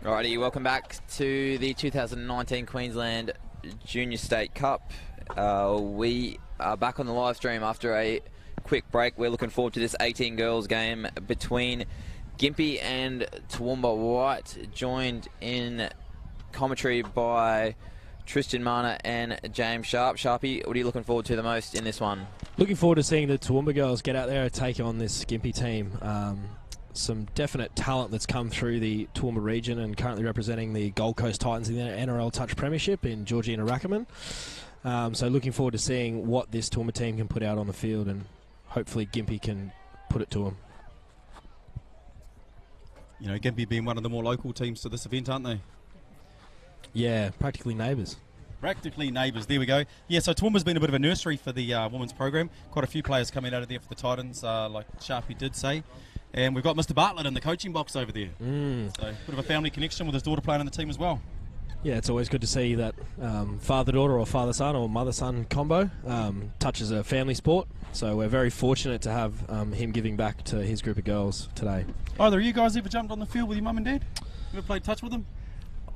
Alrighty, welcome back to the 2019 Queensland Junior State Cup. We are back on the live stream after a quick break. We're looking forward to this 18 girls game between Gympie and Toowoomba White, joined in commentary by Tristan Mana and James Sharp. Sharpie, what are you looking forward to the most in this one? Looking forward to seeing the Toowoomba girls get out there and take on this Gympie team. Some definite talent that's come through the Toowoomba region and currently representing the Gold Coast Titans in the NRL Touch Premiership in Georgina Rackerman. So looking forward to seeing what this Toowoomba team can put out on the field, and hopefully Gympie can put it to them. You know, Gympie being one of the more local teams to this event, aren't they? Yeah, practically neighbours. Practically neighbours, there we go. Yeah, so Toowoomba's been a bit of a nursery for the women's program. Quite a few players coming out of there for the Titans, like Sharpie did say. And we've got Mr. Bartlett in the coaching box over there. So a bit of a family connection with his daughter playing in the team as well. Yeah, it's always good to see that father-daughter or father-son or mother-son combo touches a family sport. So we're very fortunate to have him giving back to his group of girls today. Either of you guys ever jumped on the field with your mum and dad? Ever played touch with them?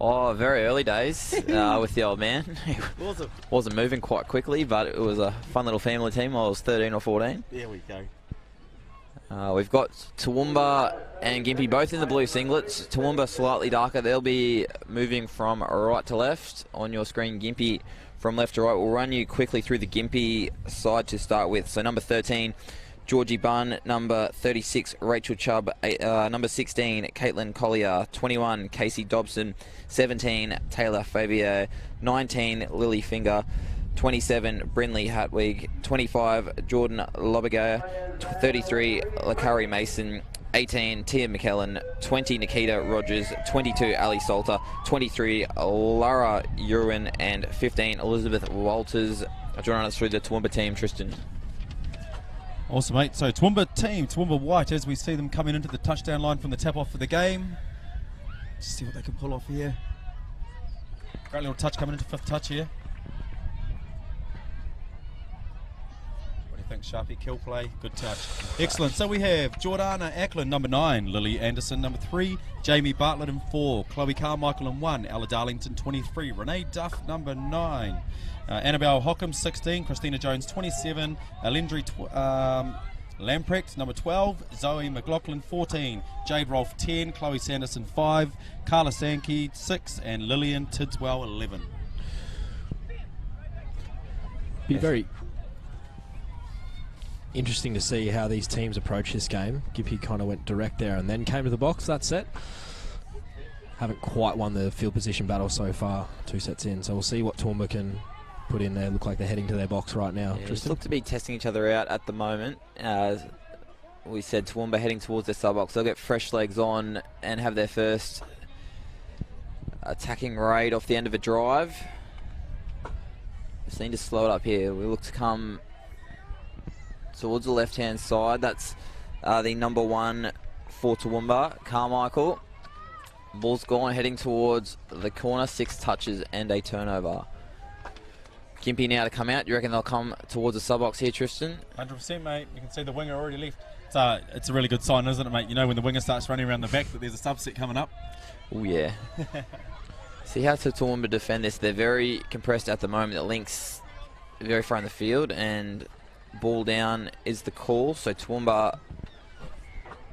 Oh, very early days with the old man. He wasn't moving quite quickly, but it was a fun little family team. I was 13 or 14. There we go. We've got Toowoomba and Gympie both in the blue singlets. Toowoomba slightly darker. They'll be moving from right to left on your screen. Gympie from left to right. We'll run you quickly through the Gympie side to start with. So number 13, Georgie Bunn. Number 36, Rachel Chubb. Number 16, Caitlin Collier. 21, Casey Dobson. 17, Taylor Fabio. 19, Lily Finger. 27, Brinley Hatwig. 25, Jordan Lobiger. 33, Lakari Mason. 18, Tia McKellen. 20, Nikita Rogers. 22, Ali Salter. 23, Lara Ewan. And 15, Elizabeth Walters. Joining us through the Toowoomba team, Tristan. Awesome, mate. So Toowoomba team, Toowoomba White, as we see them coming into the touchdown line from the tap-off for the game. Just see what they can pull off here. Great little touch coming into fifth touch here. Thanks, Sharpie. Kill play. Good touch. Excellent. So we have Jordana Ackland, number 9. Lily Anderson, number 3. Jamie Bartlett in 4. Chloe Carmichael in 1. Ella Darlington, 23. Renee Duff, number 9. Annabelle Hockham, 16. Christina Jones, 27. Alendri Lamprecht, number 12. Zoe McLaughlin, 14. Jade Rolfe, 10. Chloe Sanderson, 5. Carla Sankey, 6. And Lillian Tidswell, 11. Be very interesting to see how these teams approach this game. Gympie kind of went direct there and then came to the box that set. Haven't quite won the field position battle so far, 2 sets in, so we'll see what Toowoomba can put in there. Look like they're heading to their box right now. Yeah, just look to be testing each other out at the moment. We said Toowoomba heading towards their sub-box. They'll get fresh legs on and have their first attacking raid off the end of a drive. Just need to slow it up here. We look to come towards the left-hand side. That's the number 1 for Toowoomba, Carmichael. Ball's gone, heading towards the corner. 6 touches and a turnover. Gympie now to come out. You reckon they'll come towards the sub-box here, Tristan? 100%, mate. You can see the winger already left. It's a really good sign, isn't it, mate? You know when the winger starts running around the back that there's a subset coming up. Oh, yeah. See how Toowoomba defend this. They're very compressed at the moment. The Lynx very far in the field, and ball down is the call. So Toowoomba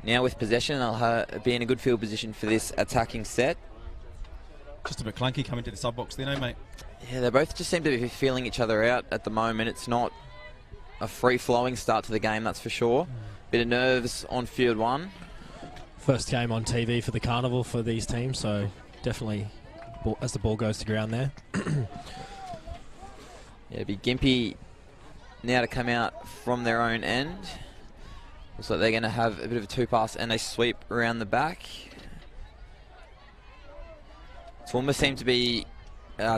now with possession. They'll be in a good field position for this attacking set. Just a bit clunky coming to the sub-box there, no, mate? Yeah, they both just seem to be feeling each other out at the moment. It's not a free-flowing start to the game, that's for sure. Bit of nerves on field 1. First game on TV for the carnival for these teams, so definitely as the ball goes to ground there. Yeah, it'll be Gympie now to come out from their own end. Looks like they're going to have a bit of a 2-pass and a sweep around the back. Toowoomba seem to be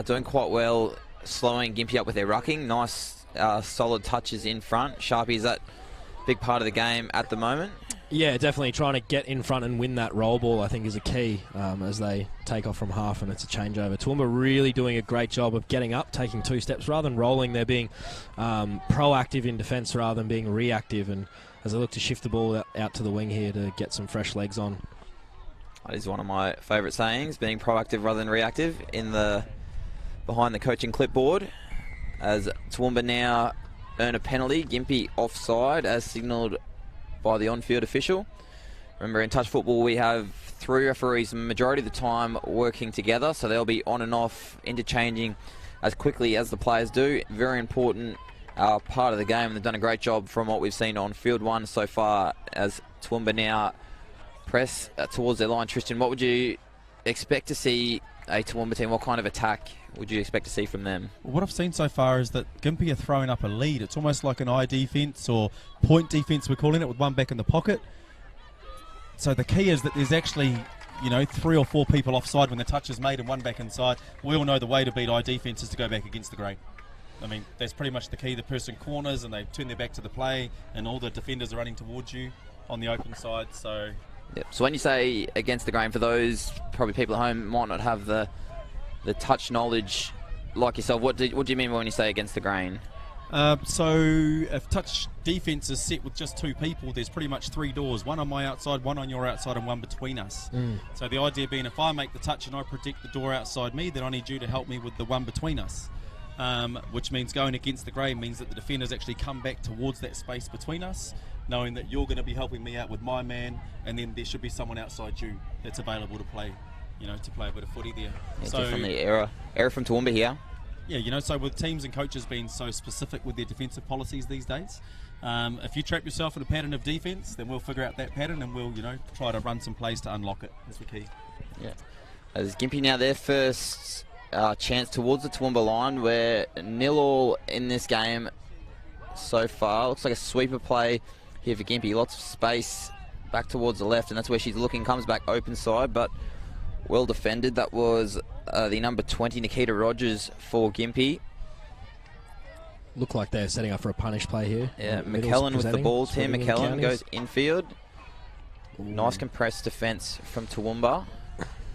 doing quite well, slowing Gympie up with their rucking. Nice, solid touches in front. Sharpie, is that a big part of the game at the moment? Yeah, definitely trying to get in front and win that roll ball, I think, is a key as they take off from half and it's a changeover. Toowoomba really doing a great job of getting up, taking 2 steps. Rather than rolling, they're being proactive in defence rather than being reactive. And as they look to shift the ball out to the wing here to get some fresh legs on. That is one of my favourite sayings, being proactive rather than reactive in the behind the coaching clipboard. As Toowoomba now earn a penalty, Gympie offside as signalled by the on-field official. Remember, in touch football we have 3 referees the majority of the time working together, so they'll be on and off, interchanging as quickly as the players do. Very important part of the game. They've done a great job from what we've seen on field 1 so far as Toowoomba now press towards their line. Tristan, what would you expect to see a Toowoomba team? What kind of attack would you expect to see from them? Well, what I've seen so far is that Gympie are throwing up a lead. It's almost like an eye defence or point defence, we're calling it, with one back in the pocket. So the key is that there's actually, 3 or 4 people offside when the touch is made and one back inside. We all know the way to beat eye defence is to go back against the grain. I mean, that's pretty much the key. The person corners and they turn their back to the play and all the defenders are running towards you on the open side. So yep. So when you say against the grain, for those probably people at home might not have the touch knowledge like yourself, what do you mean when you say against the grain? So if touch defence is set with just 2 people, there's pretty much 3 doors, one on my outside, one on your outside and one between us. So the idea being, if I make the touch and I protect the door outside me, then I need you to help me with the one between us. Which means going against the grain means that the defenders actually come back towards that space between us, knowing that you're going to be helping me out with my man, and then there should be someone outside you that's available to play, to play a bit of footy there. Yeah, so definitely error from Toowoomba here. Yeah, so with teams and coaches being so specific with their defensive policies these days, if you trap yourself in a pattern of defence, then we'll figure out that pattern and we'll, try to run some plays to unlock it. That's the key. Yeah. As Gympie now their first chance towards the Toowoomba line. We're 0-0 in this game so far. Looks like a sweeper play here for Gympie. Lots of space back towards the left, and that's where she's looking. Comes back open side, but well defended. That was the number 20, Nikita Rogers, for Gympie. Look like they're setting up for a punish play here. Yeah, McKellen with the ball. Tim McKellen goes infield. Nice compressed defence from Toowoomba.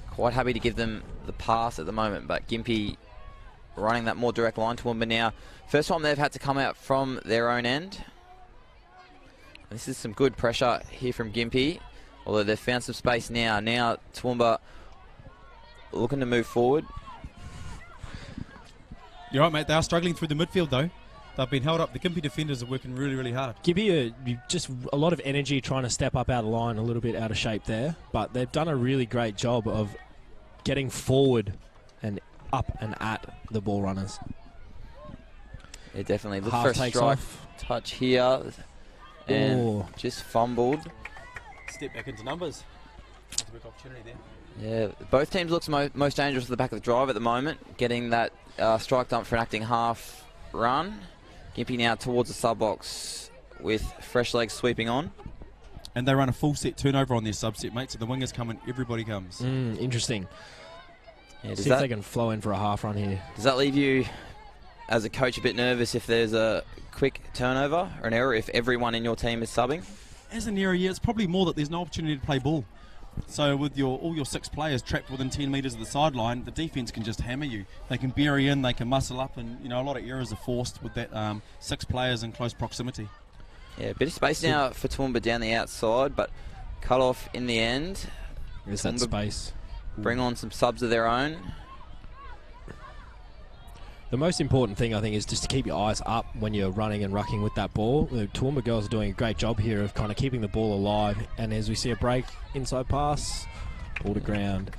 Quite happy to give them the pass at the moment, but Gympie running that more direct line. Toowoomba now, first time they've had to come out from their own end. This is some good pressure here from Gympie, although they've found some space now. Now Toowoomba looking to move forward. You're right, mate. They are struggling through the midfield, though. They've been held up. The Gympie defenders are working really, really hard. Gympie just a lot of energy trying to step up out of line, a little bit out of shape there, but they've done a really great job of getting forward and up and at the ball runners. Yeah, definitely. Look Half for a takes strike off. touch here, and just fumbled. Step back into numbers. That's a big opportunity there. Yeah, both teams looks most dangerous at the back of the drive at the moment, getting that strike dump for an acting half run. Gympie now towards the sub-box with fresh legs sweeping on. And they run a full set turnover on their subset, mate, so the wingers come and everybody comes. Interesting. Yeah, See if they can flow in for a half run here. Does that leave you, as a coach, a bit nervous if there's a quick turnover or an error, if everyone in your team is subbing? As an error, yeah, it's probably more that there's no opportunity to play ball. So with all your 6 players trapped within 10 metres of the sideline, the defence can just hammer you. They can bury in, they can muscle up, and a lot of errors are forced with that 6 players in close proximity. Yeah, a bit of space now for Toowoomba down the outside, but cut off in the end. There's that space. Bring on some subs of their own. The most important thing, I think, is just to keep your eyes up when you're running and rucking with that ball. The Toowoomba girls are doing a great job here of kind of keeping the ball alive. And as we see a break, inside pass, ball to ground.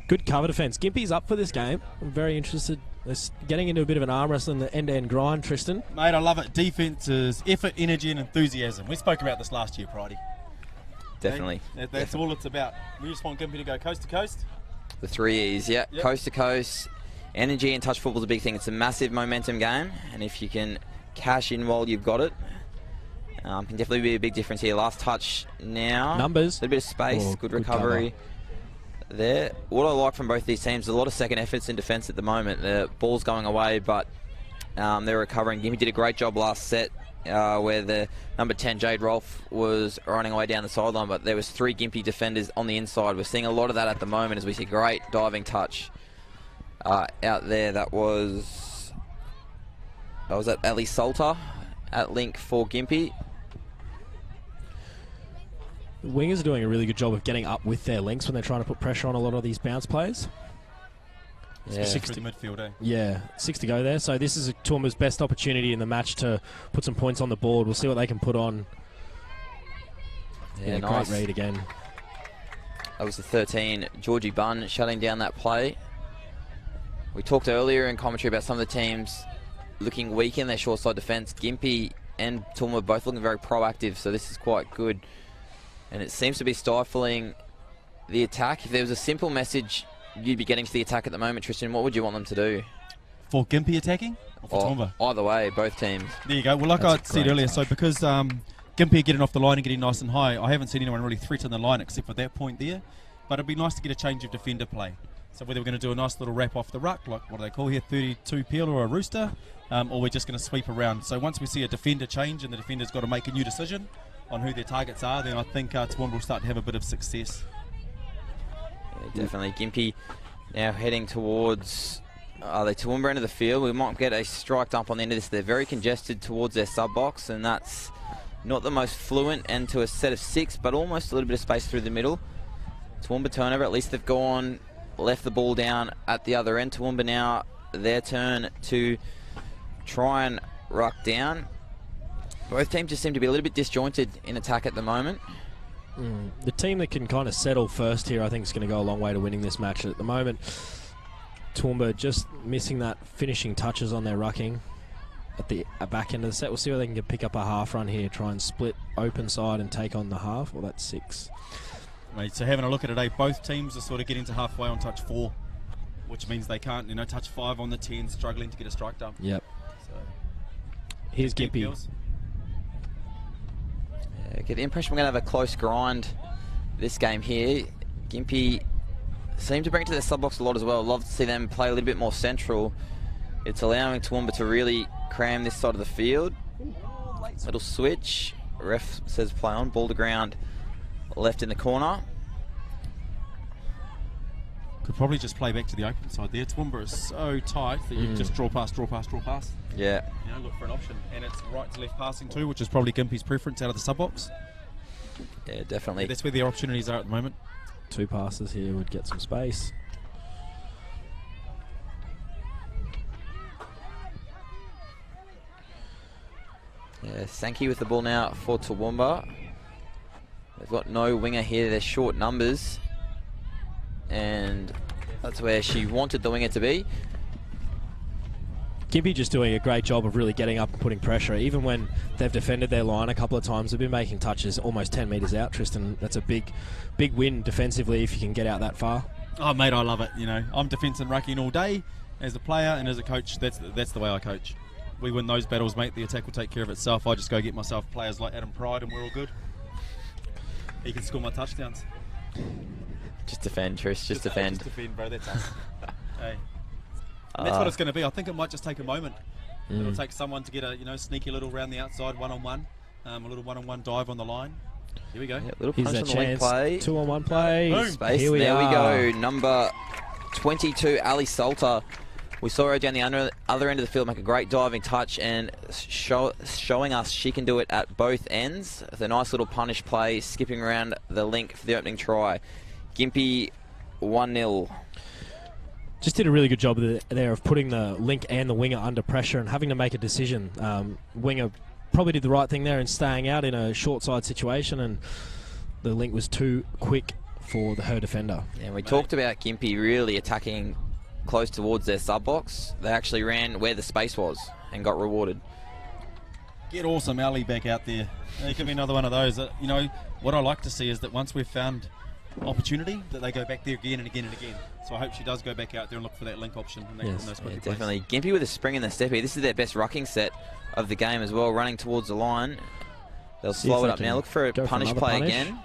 Good cover defence. Gympie's up for this game. I'm very interested. It's getting into a bit of an arm wrestle in the end-to-end grind, Tristan. Mate, I love it. Defence is effort, energy and enthusiasm. We spoke about this last year, Pridey. Definitely. That's all it's about. We just want Gympie to go coast to coast. The 3 E's, yeah. Yep. Coast to coast. Energy and touch football is a big thing. It's a massive momentum game, and if you can cash in while you've got it, can definitely be a big difference here. Last touch now. Numbers. A little bit of space, good recovery there. What I like from both these teams, a lot of second efforts in defence at the moment. The ball's going away, but they're recovering. Gympie did a great job last set, where the number 10 Jade Rolfe was running away down the sideline, but there was 3 Gympie defenders on the inside. We're seeing a lot of that at the moment as we see great diving touch out there. That was at Ellie Salter at link for Gympie. The wingers are doing a really good job of getting up with their links when they're trying to put pressure on a lot of these bounce plays. Yeah. 6 to midfield, eh? Yeah, 6 to go there. So this is Toowoomba's best opportunity in the match to put some points on the board. We'll see what they can put on. Yeah, nice. Great read again. That was the 13, Georgie Bunn, shutting down that play. We talked earlier in commentary about some of the teams looking weak in their short side defence. Gympie and Toowoomba both looking very proactive, so this is quite good. And it seems to be stifling the attack. If there was a simple message you'd be getting to the attack at the moment, Tristan, what would you want them to do? For Gympie attacking? Or for Toowoomba? Either way, both teams. There you go. Well, like I said earlier, so because Gympie getting off the line and getting nice and high, I haven't seen anyone really threaten the line except for that point there. But it'd be nice to get a change of defender play. So whether we're going to do a nice little wrap off the ruck, like what do they call here, 32 peel or a rooster, or we're just going to sweep around. So once we see a defender change and the defender's got to make a new decision on who their targets are, then I think Toowoomba will start to have a bit of success. Yeah, definitely. Gympie now heading towards the Toowoomba end of the field. We might get a strike dump on the end of this. They're very congested towards their sub box, and that's not the most fluent end to a set of 6, but almost a little bit of space through the middle. Toowoomba turnover. At least they've gone, left the ball down at the other end. Toowoomba now their turn to try and ruck down. Both teams just seem to be a little bit disjointed in attack at the moment. The team that can kind of settle first here, I think, is going to go a long way to winning this match. At the moment, Toowoomba just missing that finishing touches on their rucking at the back end of the set. We'll see whether they can pick up a half run here, try and split open side and take on the half. Well, that's 6. Right, so having a look at it, both teams are sort of getting to halfway on touch 4, which means they can't, touch 5 on the 10, struggling to get a strike dump. Yep. So here's Gympie. I get the impression we're going to have a close grind this game here. Gympie seem to bring it to their sub box a lot as well. Love to see them play a little bit more central. It's allowing Toowoomba to really cram this side of the field. Little switch. Ref says play on. Ball to ground. Left in the corner. Could probably just play back to the open side there. Toowoomba is so tight that you can just draw pass. Yeah. Look for an option. And it's right to left passing too, which is probably Gympie's preference out of the sub box. Yeah, definitely. That's where their opportunities are at the moment. 2 passes here would get some space. Yeah, Sankey with the ball now for Toowoomba. They've got no winger here. They're short numbers. And that's where she wanted the winger to be. Gympie just doing a great job of really getting up and putting pressure. Even when they've defended their line a couple of times, they've been making touches almost 10 metres out, Tristan. That's a big win defensively if you can get out that far. Oh, mate, I love it. I'm defence and rucking all day as a player, and as a coach, that's the way I coach. We win those battles, mate. The attack will take care of itself. I just go get myself players like Adam Pride, and we're all good. He can score my touchdowns. Just defend, Trish. Just defend. Just defend, bro. That's us. Hey. And that's what it's going to be. I think it might just take a moment. It'll take someone to get a sneaky little round the outside, one-on-one, a little one-on-one dive on the line. Here we go. Yeah, little Here's punch that on the wing chance. play. 2-on-1 play. Boom. Space. Here we there are. we go. Number 22, Ali Salter. We saw her down the other end of the field make a great diving touch and showing us she can do it at both ends. The nice little punish play, skipping around the link for the opening try. Gympie 1-0. Just did a really good job there of putting the link and the winger under pressure and having to make a decision. Winger probably did the right thing there in staying out in a short side situation, and the link was too quick for her defender. And we talked about Gympie really attacking close towards their sub box. They actually ran where the space was and got rewarded. Get awesome Ali back out there. It could be another one of those. What I like to see is that once we've found opportunity, that they go back there again and again and again. So I hope she does go back out there and look for that link option. And Yes. those Yeah, quick definitely. Gympie with a spring in the step here. This is their best rucking set of the game as well, running towards the line. They'll See slow if it they up can now. Look for a go for punish another play punish. again.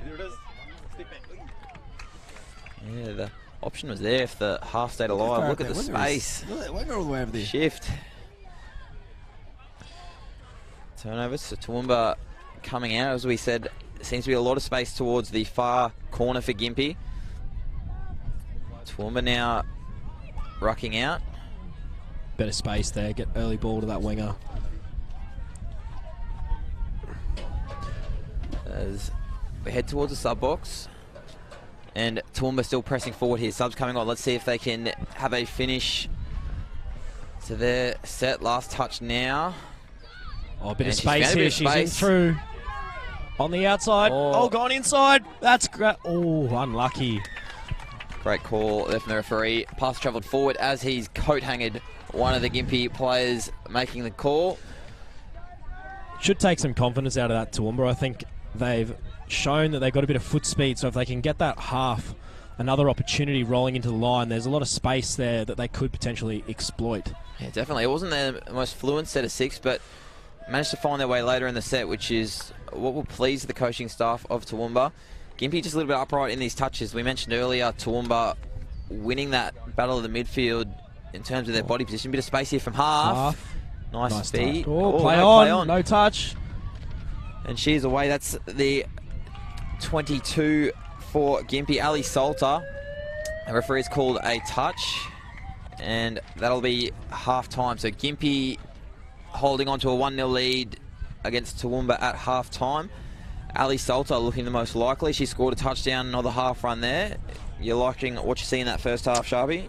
There it is. Step back. Yeah, the option was there if the half stayed alive. Look at the space. Look at that winger all the way over there. Shift. Turnovers. So Toowoomba coming out, as we said, seems to be a lot of space towards the far corner for Gympie. Toowoomba now rucking out. Better space there, get early ball to that winger. as we head towards the sub box. And Toowoomba still pressing forward here. Subs coming on. Let's see if they can have a finish to their set. Last touch now. Oh, a bit And of she's found space a bit here. of She's in space. through. On the outside. Oh. Oh, gone inside. That's great. Oh, unlucky. Great call there from the referee. Pass travelled forward as he's coat-hangered one of the Gympie players making the call. Should take some confidence out of that Toowoomba. I think they've shown that they've got a bit of foot speed, so if they can get that half, another opportunity rolling into the line, there's a lot of space there that they could potentially exploit. Yeah, definitely. It wasn't their most fluent set of 6, but managed to find their way later in the set, which is what will please the coaching staff of Toowoomba. Gympie just a little bit upright in these touches. We mentioned earlier Toowoomba winning that battle of the midfield in terms of their body position. Bit of space here from half. Nice speed. Touch. Oh, play on. No touch. And she's away. That's the 22 for Gympie. Ali Salter. The referee's called a touch. And that'll be half time. So Gympie holding on to a 1-0 lead against Toowoomba at half time. Ali Salter looking the most likely. She scored a touchdown, another half run there. You're liking what you see in that first half, Sharpie?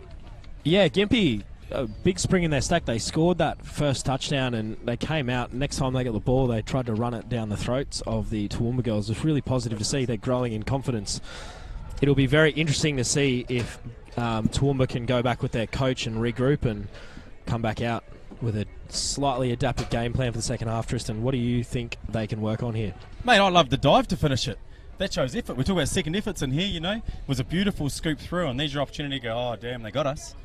Yeah, Gympie, a big spring in their stack. They scored that first touchdown and they came out. Next time they got the ball, they tried to run it down the throats of the Toowoomba girls. It's really positive to see they're growing in confidence. It'll be very interesting to see if Toowoomba can go back with their coach and regroup and come back out with a slightly adapted game plan for the second half. Tristan, what do you think they can work on here? Mate, I love the dive to finish it. That shows effort. We're talking about second efforts in here, you know. It was a beautiful scoop through, and there's your opportunity to go, oh, damn, they got us.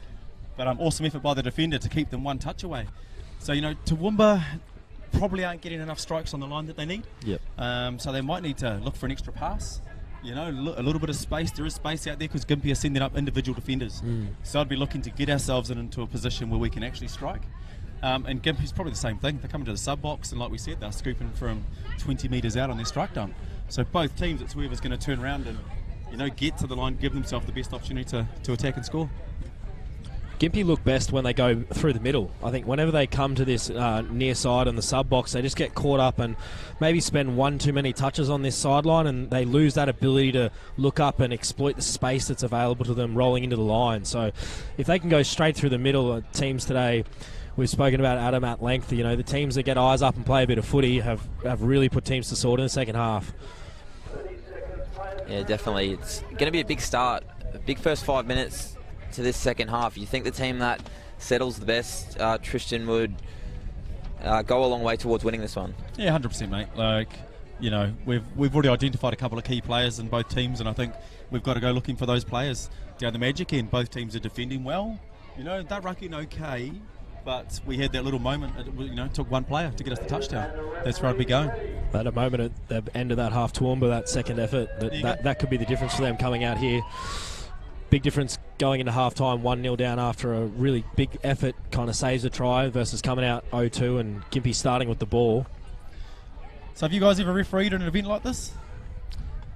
But awesome effort by the defender to keep them one touch away. So, you know, Toowoomba probably aren't getting enough strikes on the line that they need. Yep. So they might need to look for an extra pass. You know, a little bit of space. There is space out there because Gympie are sending up individual defenders. So I'd be looking to get ourselves into a position where we can actually strike. And Gympie's probably the same thing. They're coming to the sub box, and like we said, they're scooping from 20 metres out on their strike dump. So both teams, it's whoever's going to turn around and, you know, get to the line, give themselves the best opportunity to attack and score. Gympie look best when they go through the middle. I think whenever they come to this near side and the sub box, they just get caught up and maybe spend one too many touches on this sideline, and they lose that ability to look up and exploit the space that's available to them rolling into the line. So if they can go straight through the middle, teams today, we've spoken about Adam at length, you know, the teams that get eyes up and play a bit of footy have really put teams to sword in the second half. Yeah, definitely. It's going to be a big start, a big first 5 minutes to this second half. You think the team that settles the best, Tristan, would go a long way towards winning this one? Yeah, 100%, mate. Like, you know, we've already identified a couple of key players in both teams, and I think we've got to go looking for those players down the magic end. Both teams are defending well. You know, they're rucking okay, but we had that little moment. You know, it took one player to get us the touchdown. That's where I'd be going. At a moment at the end of that half Toowoomba, that second effort, that could be the difference for them coming out here. Big difference going into half-time, 1-0 down after a really big effort, kind of saves a try versus coming out 0-2 and Gympie starting with the ball. So have you guys ever refereed an event like this?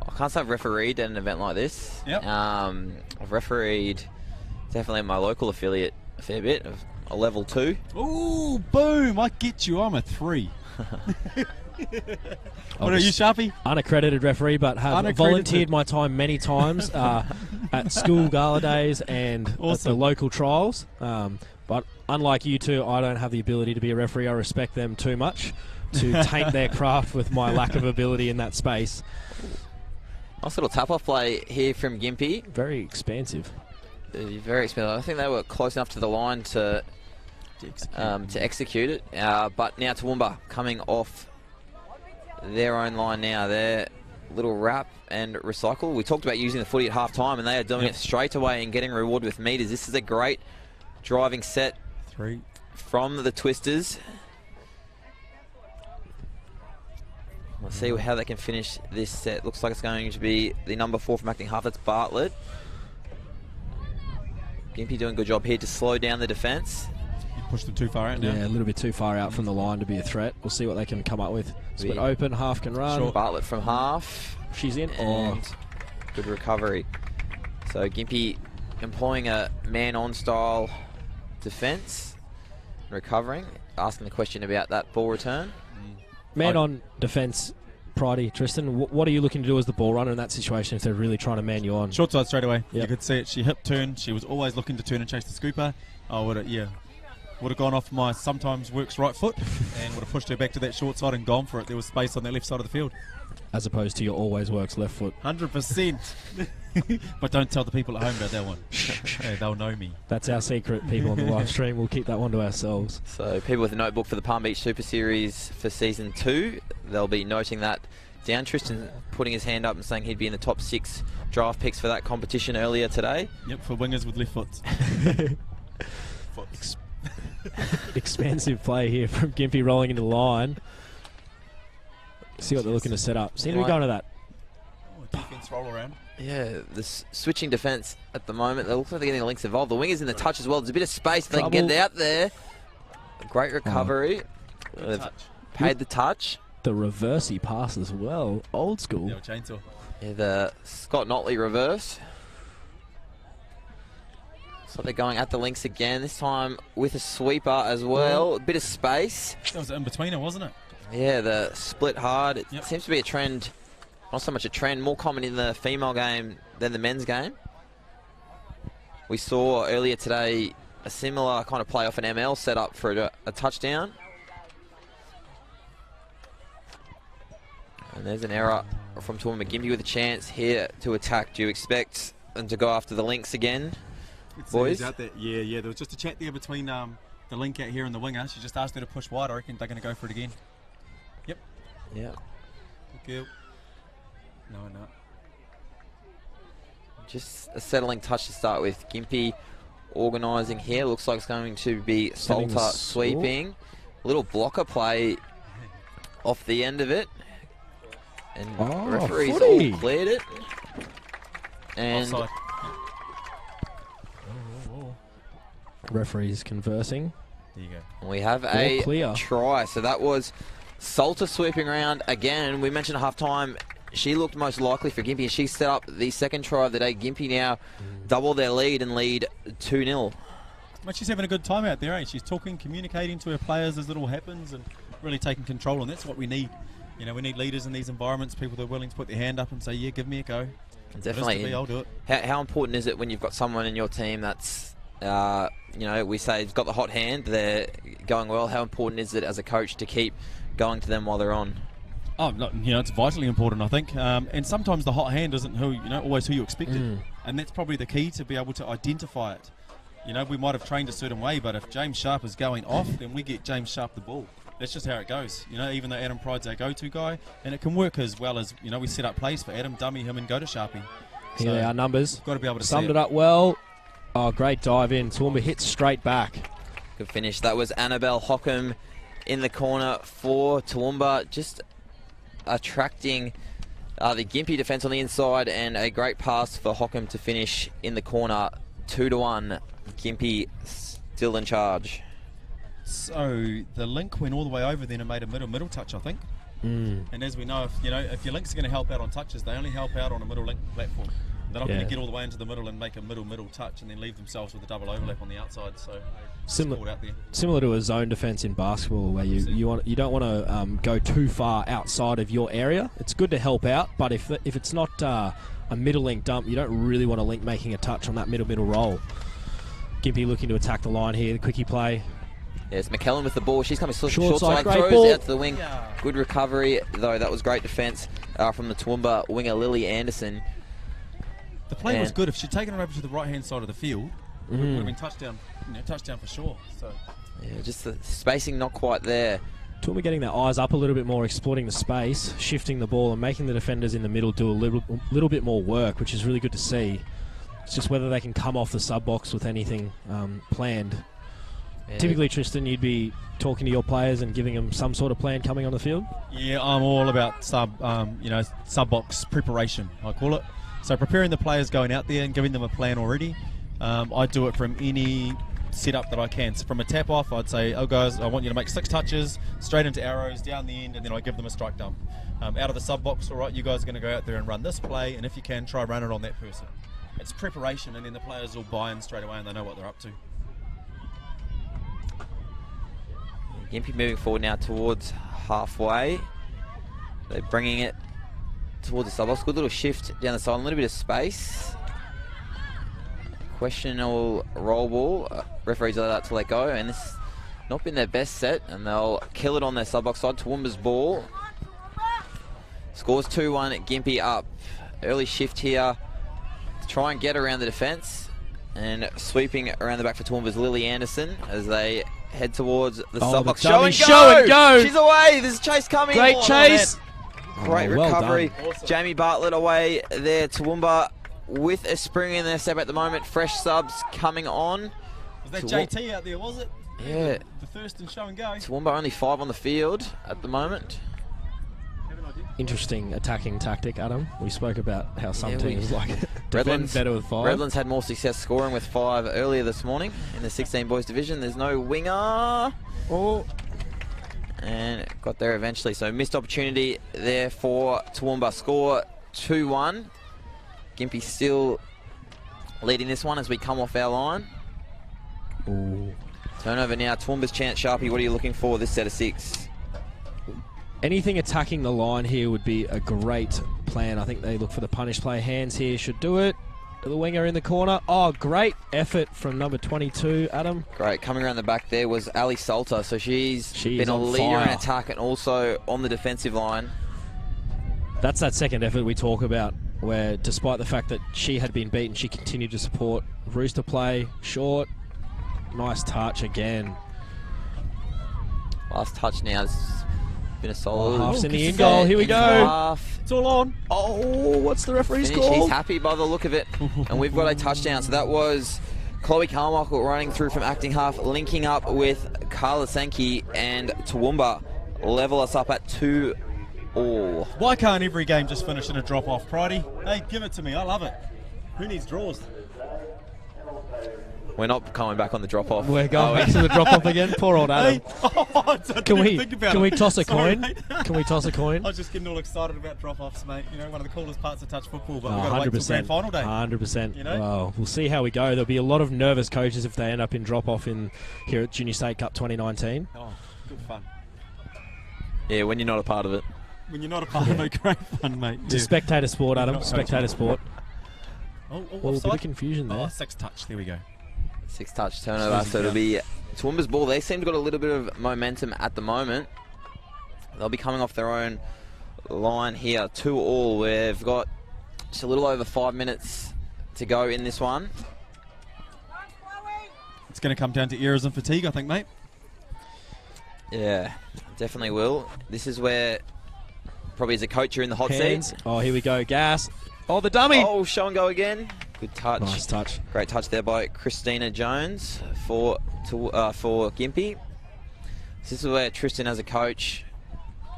I can't say I've refereed at an event like this. Yep. I've refereed definitely in my local affiliate a fair bit, of a level 2. Ooh, boom, I get you, I'm a 3. What are you, Sharpie? Unaccredited referee, but have volunteered my time many times at school gala days and at the local trials. But unlike you two, I don't have the ability to be a referee. I respect them too much to taint their craft with my lack of ability in that space. Nice little tap-off play here from Gympie. Very expansive. Very expensive. I think they were close enough to the line to execute it. But now Toowoomba coming off their own line now. Their little wrap and recycle. We talked about using the footy at half time, and they are doing it straight away and getting rewarded with meters. This is a great driving set 3 from the Twisters. Let's see how they can finish this set. Looks like it's going to be the number 4 from acting half. That's Bartlett. Gympie doing a good job here to slow down the defence. Pushed them too far out now. Yeah, a little bit too far out from the line to be a threat. We'll see what they can come up with. Split open, half can run. Sure. Bartlett from half. She's in. And good recovery. So Gympie employing a man-on style defence. Recovering. Asking the question about that ball return. Man-on defence Pridey, Tristan, what are you looking to do as the ball runner in that situation if they're really trying to man you on? Short side straight away. Yep. You could see it. She hip turned. She was always looking to turn and chase the scooper. I would have gone off my sometimes works right foot and would have pushed her back to that short side and gone for it. There was space on that left side of the field. As opposed to your always works left foot. 100%. But don't tell the people at home about that one. Hey, they'll know me. That's our secret, people on the live stream. We'll keep that one to ourselves. So people with a notebook for the Palm Beach Super Series for Season 2, they'll be noting that down. Tristan putting his hand up and saying he'd be in the top 6 draft picks for that competition earlier today. Yep, for wingers with left foots. Expansive play here from Gympie rolling into the line. See what they're looking to set up. Seem to be going to that. Defense roll around. Yeah, switching defence at the moment. They look like they're getting the links involved. The winger's in the touch as well. There's a bit of space. If they can get it out there. Great recovery. They've paid the touch. The reversey pass as well. Old school. Yeah, chainsaw. Yeah, the Scott Notley reverse. So they're going at the links again, this time with a sweeper as well. A bit of space. That was in betweener, wasn't it? Yeah, the split hard. It seems to be a trend, not so much a trend, more common in the female game than the men's game. We saw earlier today a similar kind of play off an ML setup for a touchdown. And there's an error from Toowoomba. Gympie with a chance here to attack. Do you expect them to go after the links again, boys? Out there. Yeah, there was just a chat there between the link out here and the winger. She just asked her to push wide. I reckon they're going to go for it again. Yep. Yeah. Good girl. No. Just a settling touch to start with. Gympie organising here. Looks like it's going to be Salter sweeping. A little blocker play off the end of it. And referees all cleared it. And offside. Referees conversing. There you go. We have a try. So that was Salter sweeping around again. We mentioned at half-time she looked most likely for Gympie, and she set up the second try of the day. Gympie now double their lead and lead 2-0. But she's having a good time out there, ain't she? She's talking, communicating to her players as it all happens and really taking control, and that's what we need. You know, we need leaders in these environments, people that are willing to put their hand up and say, yeah, give me a go. Definitely. I'll do it. How important is it when you've got someone in your team that's, we say has got the hot hand, they're going well. How important is it as a coach to keep going to them while they're on? Oh, no, it's vitally important, I think. And sometimes the hot hand isn't always who you expected. And that's probably the key, to be able to identify it. We might have trained a certain way, but if James Sharp is going off, then we get James Sharp the ball. That's just how it goes. Even though Adam Pride's our go-to guy, and it can work as well as, we set up plays for Adam, dummy him, and go to Sharpie. Here they are, numbers. Got to be able to summed it up well. Oh, great dive in. Toowoomba hits straight back. Good finish. That was Annabelle Hockham in the corner for Toowoomba, just attracting the Gympie defence on the inside, and a great pass for Hockham to finish in the corner. 2-1. Gympie still in charge. So the link went all the way over then and made a middle touch, I think. And as we know, if your links are going to help out on touches, they only help out on a middle link platform. They're not going to get all the way into the middle and make a middle touch and then leave themselves with a double overlap on the outside. So similar to a zone defense in basketball, where you don't want to go too far outside of your area. It's good to help out, but if it's not a middle link dump, you don't really want a link making a touch on that middle roll. Gympie looking to attack the line here. The quickie play. Yes, McKellen with the ball. She's coming short side, throws ball out to the wing. Yeah. Good recovery, though. That was great defence from the Toowoomba winger, Lily Anderson. The play was good. If she'd taken her over to the right-hand side of the field, it would have been touchdown for sure. So yeah, just the spacing not quite there. Toowoomba getting their eyes up a little bit more, exploiting the space, shifting the ball, and making the defenders in the middle do a little bit more work, which is really good to see. It's just whether they can come off the sub-box with anything planned. Yeah. Typically, Tristan, you'd be talking to your players and giving them some sort of plan coming on the field? Yeah, I'm all about sub-box preparation, I call it. So preparing the players going out there and giving them a plan already. I do it from any setup that I can. So from a tap-off, I'd say, oh, guys, I want you to make 6 touches, straight into arrows, down the end, and then I give them a strike dump. Out of the sub-box, all right, you guys are going to go out there and run this play, and if you can, try run it on that person. It's preparation, and then the players will buy in straight away and they know what they're up to. Gympie moving forward now towards halfway. They're bringing it towards the sub-box. Good little shift down the side, a little bit of space. Questionable roll ball. Referees allow that to let go, and this not been their best set, and they'll kill it on their sub-box side. Toowoomba's ball. Scores 2-1, Gympie up. Early shift here to try and get around the defence, and sweeping around the back for Toowoomba's Lily Anderson as they head towards the sub-box. Show and go! She's away! There's a chase coming! Great chase! Great well recovery. Awesome. Jamie Bartlett away there. Toowoomba with a spring in their step at the moment. Fresh subs coming on. Was that JT out there, was it? Yeah. The first and show and go. Toowoomba only 5 on the field at the moment. Interesting attacking tactic, Adam. We spoke about how some Yeah, teams like defend Redlands better with 5. Redlands had more success scoring with 5 earlier this morning in the 16 boys division. There's no winger. Oh. And got there eventually. So missed opportunity there for Toowoomba. Score 2-1. Gympie still leading this one as we come off our line. Ooh. Turnover now. Toowoomba's chance. Sharpie, what are you looking for this set of 6? Anything attacking the line here would be a great plan. I think they look for the punish play. Hands here should do it. The winger in the corner. Oh, great effort from number 22, Adam. Great. Coming around the back there was Ali Salter. So she's been a on leader in fire. attack and also on the defensive line. That's that second effort we talk about, where despite the fact that she had been beaten, she continued to support Rooster play. Short. Nice touch again. Last touch now. It's been a solid. Half's in the set in goal. Here we in go. half. It's all on. Oh, what's the referee's Finish. call? He's happy by the look of it. And we've got a touchdown. So that was Chloe Carmichael running through from acting half, linking up with Carla Sankey, and Toowoomba level us up at 2-all. Why can't every game just finish in a drop-off, Pridey? Hey, give it to me. I love it. Who needs draws? We're not coming back on the drop-off. We're going back to the drop-off again. Poor old Adam. Hey. I didn't Can even we think about can we it. toss a Sorry, coin? mate. Can we toss a coin? I was just getting all excited about drop-offs, mate. You know, one of the coolest parts of touch football, but we've got to wait 100%. till grand final day. 100%. You know? Well, we'll see how we go. There'll be a lot of nervous coaches if they end up in drop-off in here at Junior State Cup 2019. Oh, good fun. Yeah, when you're not a part of it. When you're not a part of it, great fun, mate. It's a spectator sport, Adam. Not Spectator sport. Oh, Well, a bit offside? of confusion there. Oh, 6 touch. There we go. 6 touch turnover. Easy So it'll down. be Toowoomba's ball. They seem to got a little bit of momentum at the moment. They'll be coming off their own line here. 2-all. We've got just a little over 5 minutes to go in this one. It's going to come down to errors and fatigue, I think, mate. Yeah, definitely will. This is where probably as a coach you're in the hot Hands. seat. Oh, here we go. Gas. Oh, the dummy. Oh, show and go again. Good touch. Nice touch. Great touch there by Christina Jones for Gympie. This is where Tristan, as a coach,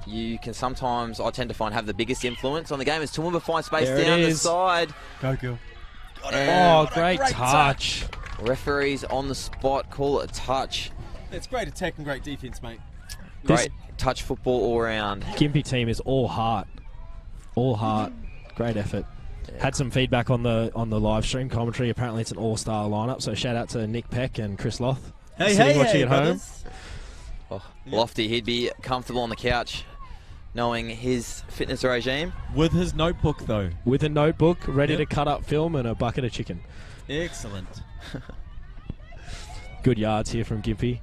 you can sometimes, I tend to find, have the biggest influence on the game. As Toowoomba finds space There it down the is. side. Go, girl. And Oh, great touch. referees on the spot call it a touch. It's great attack and great defense, mate. Great touch football all round. Gympie team is all heart. All heart. Great effort. Had some feedback on the live stream commentary. Apparently it's an all-star lineup, so shout out to Nick Peck and Chris Loth. Sitting watching at home. Oh, Lofty, he'd be comfortable on the couch knowing his fitness regime. With his notebook, though. With a notebook, ready Yep. to cut up film and a bucket of chicken. Excellent. Good yards here from Gympie.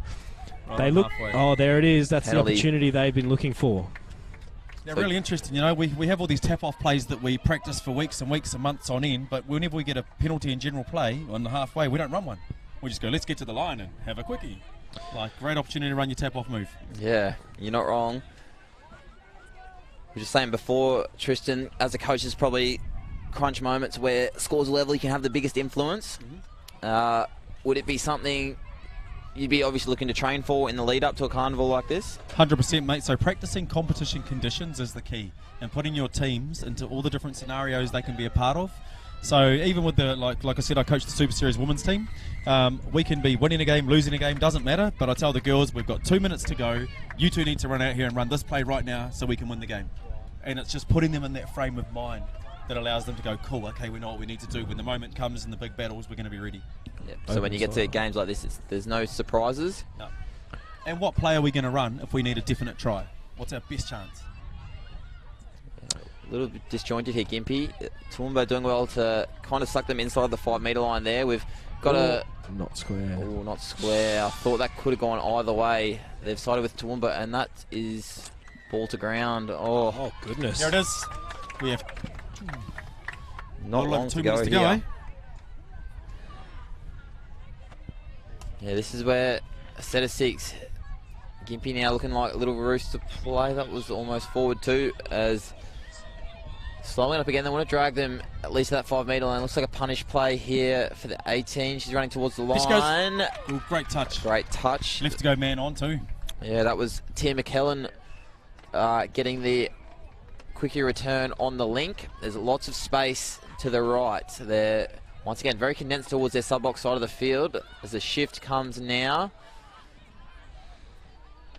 Right They on look. halfway. Oh, there it is. That's Penalty. the opportunity they've been looking for. They're really interesting. You know, we have all these tap-off plays that we practice for weeks and weeks and months on end, but whenever we get a penalty in general play on the halfway, we don't run one. We just go, let's get to the line and have a quickie. Like, great opportunity to run your tap-off move. Yeah, you're not wrong. We were just saying before, Tristan, as a coach, there's probably crunch moments where scores level, you can have the biggest influence. Would it be something you'd be obviously looking to train for in the lead up to a carnival like this? 100%, mate. So practicing competition conditions is the key, and putting your teams into all the different scenarios they can be a part of. So even with the like I said, I coach the Super Series women's team. We can be winning a game, losing a game, doesn't matter. But I tell the girls, we've got 2 minutes to go. You two need to run out here and run this play right now so we can win the game. And it's just putting them in that frame of mind that allows them to go, cool, okay, we know what we need to do. When the moment comes in the big battles, we're going to be ready. Yep. So when you get to games like this, there's no surprises. No. And what play are we going to run if we need a definite try? What's our best chance? A little bit disjointed here, Gympie. Toowoomba doing well to kind of suck them inside the 5 metre line there. We've got a... Not square. Oh, not square. I thought that could have gone either way. They've sided with Toowoomba, and that is ball to ground. Oh, goodness. There it is. We have Not long to 2 go minutes to here. go, eh? Yeah, this is where a set of 6. Gympie now looking like a little roost to play. That was almost forward too, as slowing up again. They want to drag them at least to that 5 metre line. Looks like a punish play here for the 18. She's running towards the line. Ooh, great touch. Great touch. Left to go man on too. Yeah, that was Tia McKellen getting the quickie return on the link. There's lots of space to the right. They're once again very condensed towards their sub-box side of the field as the shift comes now.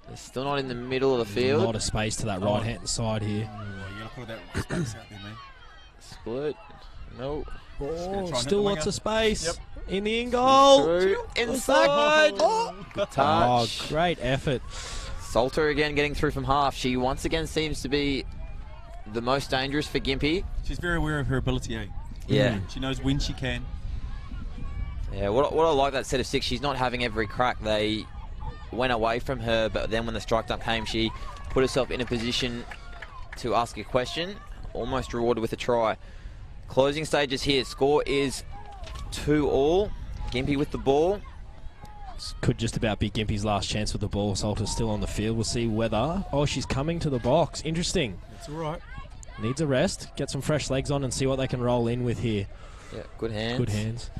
They're still not in the middle of the field. A lot of space to that right-hand side here. Oh, you look at that space out there, man. Split. No. Oh, try and still hit the lots winger. of space Yep. in the in goal. Through. Inside. Good Oh, touch. great effort. Salter again getting through from half. She once again seems to be the most dangerous for Gympie. She's very aware of her ability, eh? Yeah. She knows when she can. Yeah, what I like that set of 6, she's not having every crack. They went away from her, but then when the strike dump came, she put herself in a position to ask a question, almost rewarded with a try. Closing stages here. Score is 2-2. Gympie with the ball. This could just about be Gympie's last chance with the ball. Salter's still on the field. We'll see whether... Oh, she's coming to the box. Interesting. That's all right. Needs a rest. Get some fresh legs on and see what they can roll in with here. Yeah, good hands. Good hands.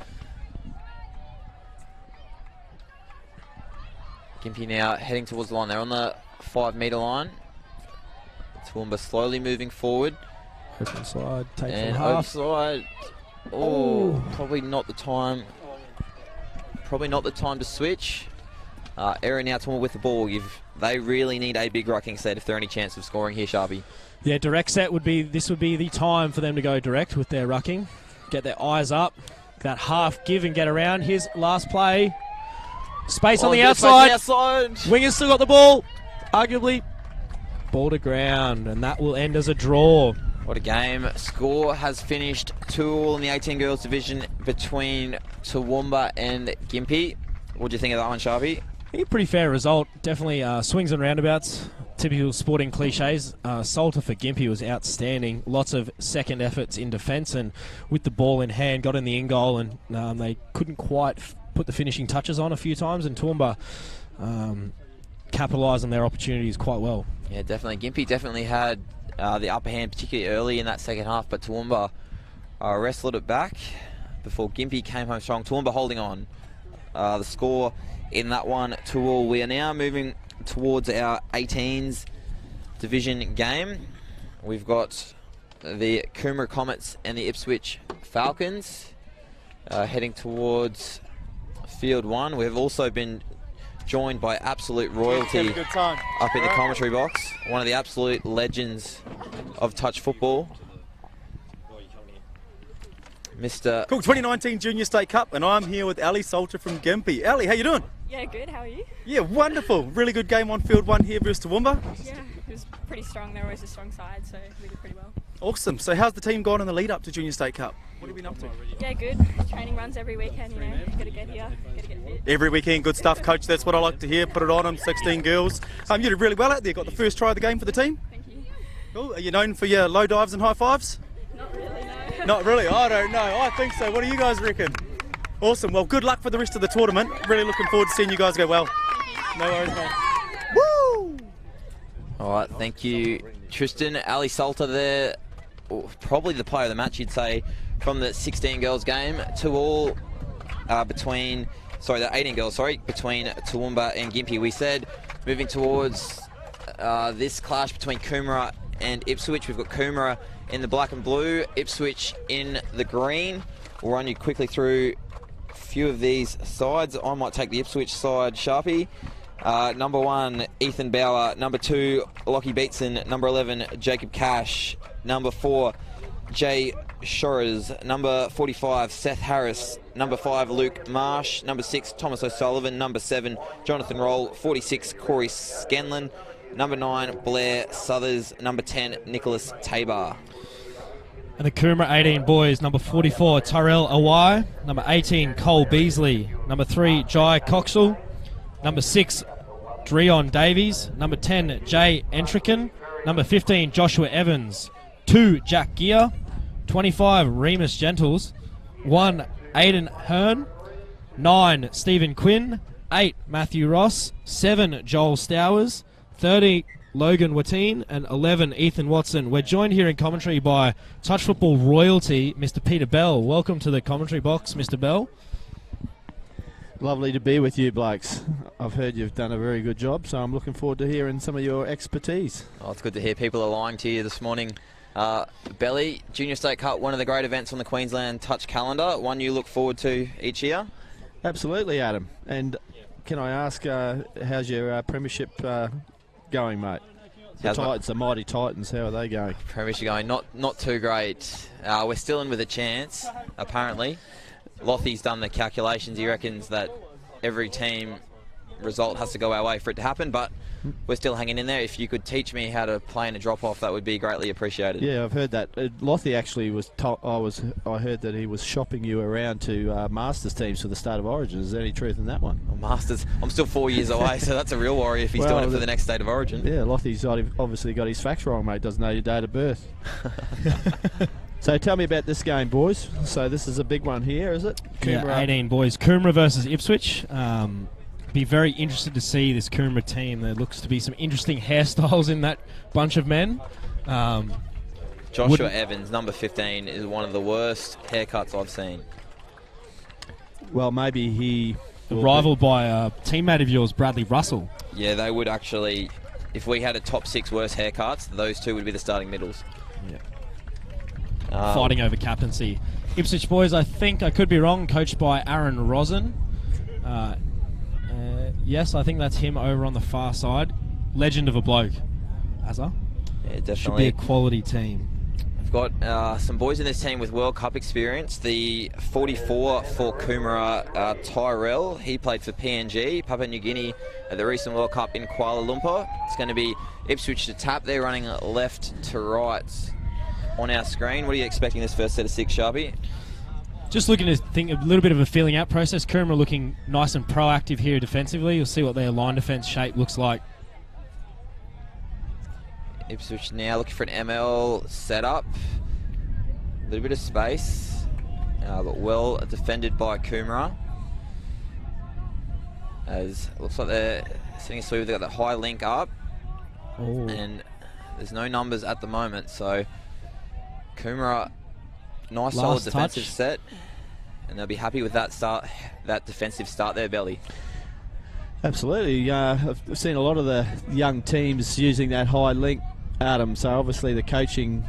Gympie now heading towards the line. They're on the 5 metre line. Toowoomba slowly moving forward. Open slide. Take And from half. outside. Oh, probably not the time. Probably not the time to switch. Error now Toowoomba with the ball. They really need a big rucking set if they're any chance of scoring here, Sharpie. Yeah, direct set would be... This would be the time for them to go direct with their rucking. Get their eyes up. That half give and get around. Here's last play. Space on the outside. Winger's still got the ball. Arguably, ball to ground, and that will end as a draw. What a game. Score has finished 2-2 in the 18 girls division between Toowoomba and Gympie. What do you think of that one, Sharpie? I think a pretty fair result. Definitely swings and roundabouts. Typical sporting cliches. Salter for Gympie was outstanding. Lots of second efforts in defence, and with the ball in hand, got in the in goal, and they couldn't quite put the finishing touches on a few times, and Toowoomba capitalised on their opportunities quite well. Yeah, definitely. Gympie definitely had the upper hand, particularly early in that second half, but Toowoomba wrestled it back before Gympie came home strong. Toowoomba holding on. The score in that one, 2-2. We are now moving towards our 18s division game. We've got the Coomera Comets and the Ipswich Falcons heading towards Field 1. We've also been joined by absolute royalty up in the commentary box. One of the absolute legends of touch football, Mr. Cool, 2019 Junior State Cup, and I'm here with Ali Salter from Gympie. Ali, how you doing? Yeah, good. How are you? Yeah, wonderful. Really good game on field 1 here versus Toowoomba. Yeah, it was pretty strong. They're always a strong side, so we did pretty well. Awesome. So how's the team gone in the lead up to Junior State Cup? What have you been up to? Yeah, good. Training runs every weekend, you know. Gotta get here, gotta get fit. Every weekend, good stuff, Coach. That's what I like to hear. Put it on them, 16 girls. You did really well out there. Got the first try of the game for the team. Thank you. Cool. Are you known for your low dives and high fives? Not really, no. Not really. I don't know. I think so. What do you guys reckon? Awesome. Well, good luck for the rest of the tournament. Really looking forward to seeing you guys go well. No worries, mate. Woo! All right, thank you, Tristan. Ali Salter there, probably the player of the match, you'd say, from the 16 girls game. 2-2 the 18 girls, between Toowoomba and Gympie. We said moving towards this clash between Coomera and Ipswich. We've got Coomera in the black and blue, Ipswich in the green. We'll run you quickly through a few of these sides. I might take the Ipswich side, Sharpie. Number 1, Ethan Bauer. Number 2, Lockie Beatson. Number 11, Jacob Cash. Number 4, Jay Shores. Number 45, Seth Harris. Number 5, Luke Marsh. Number 6, Thomas O'Sullivan. Number 7, Jonathan Roll. 46, Corey Scanlon. Number 9, Blair Southers. Number 10, Nicholas Tabor. And the Coomera 18 boys, number 44, Tyrell Awai. Number 18, Cole Beasley. Number 3, Jai Coxall. Number 6, Dreon Davies. Number 10, Jay Entrican. Number 15, Joshua Evans. 2, Jack Gear. 25, Remus Gentles. 1, Aidan Hearn. 9, Stephen Quinn. 8, Matthew Ross. 7, Joel Stowers. 30, Logan Watine, and 11, Ethan Watson. We're joined here in commentary by touch football royalty, Mr. Peter Bell. Welcome to the commentary box, Mr. Bell. Lovely to be with you, blokes. I've heard you've done a very good job, so I'm looking forward to hearing some of your expertise. Oh, it's good to hear people are lying to you this morning. Belly, Junior State Cup, one of the great events on the Queensland Touch calendar, one you look forward to each year? Absolutely, Adam. And can I ask, how's your premiership going, mate? The mighty Titans, how are they going? Premiership going not too great. We're still in with a chance, apparently. Lothie's done the calculations. He reckons that every team result has to go our way for it to happen, but we're still hanging in there. If you could teach me how to play in a drop-off, that would be greatly appreciated. Yeah, I've heard that. Lothie actually was I heard that he was shopping you around to Masters teams for the start of Origin. Is there any truth in that one? Oh, Masters, I'm still 4 years away, so that's a real worry if he's doing it for the next state of Origin. Yeah, Lothie's obviously got his facts wrong, mate. Doesn't know your date of birth. So tell me about this game, boys. So this is a big one here, is it? Yeah, 18 boys. Coomera versus Ipswich. Be very interested to see this Coomera team. There looks to be some interesting hairstyles in that bunch of men. Joshua Evans, number 15, is one of the worst haircuts I've seen. Well, maybe he... Rivaled by a teammate of yours, Bradley Russell. Yeah, they would actually... If we had a top 6 worst haircuts, those two would be the starting middles. Yeah. Fighting over captaincy. Ipswich boys, I think, I could be wrong, coached by Aaron Rosen. Yes, I think that's him over on the far side. Legend of a bloke, Azza. Yeah, definitely. Should be a quality team. We've got some boys in this team with World Cup experience. The 44 for Coomera, Tyrell. He played for PNG, Papua New Guinea, at the recent World Cup in Kuala Lumpur. It's going to be Ipswich to tap. They're running left to right on our screen. What are you expecting this first set of 6, Sharpie? Just looking to think a little bit of a feeling out process. Coomera looking nice and proactive here defensively. You'll see what their line defence shape looks like. Ipswich now looking for an ML setup. A little bit of space, but well defended by Coomera. As it looks like they're setting a sweep. They've got that high link up. Oh. And there's no numbers at the moment, so Coomera, nice solid defensive set, and they'll be happy with that start, that defensive start there, Belly. Absolutely. I've seen a lot of the young teams using that high link, Adam, so obviously the coaching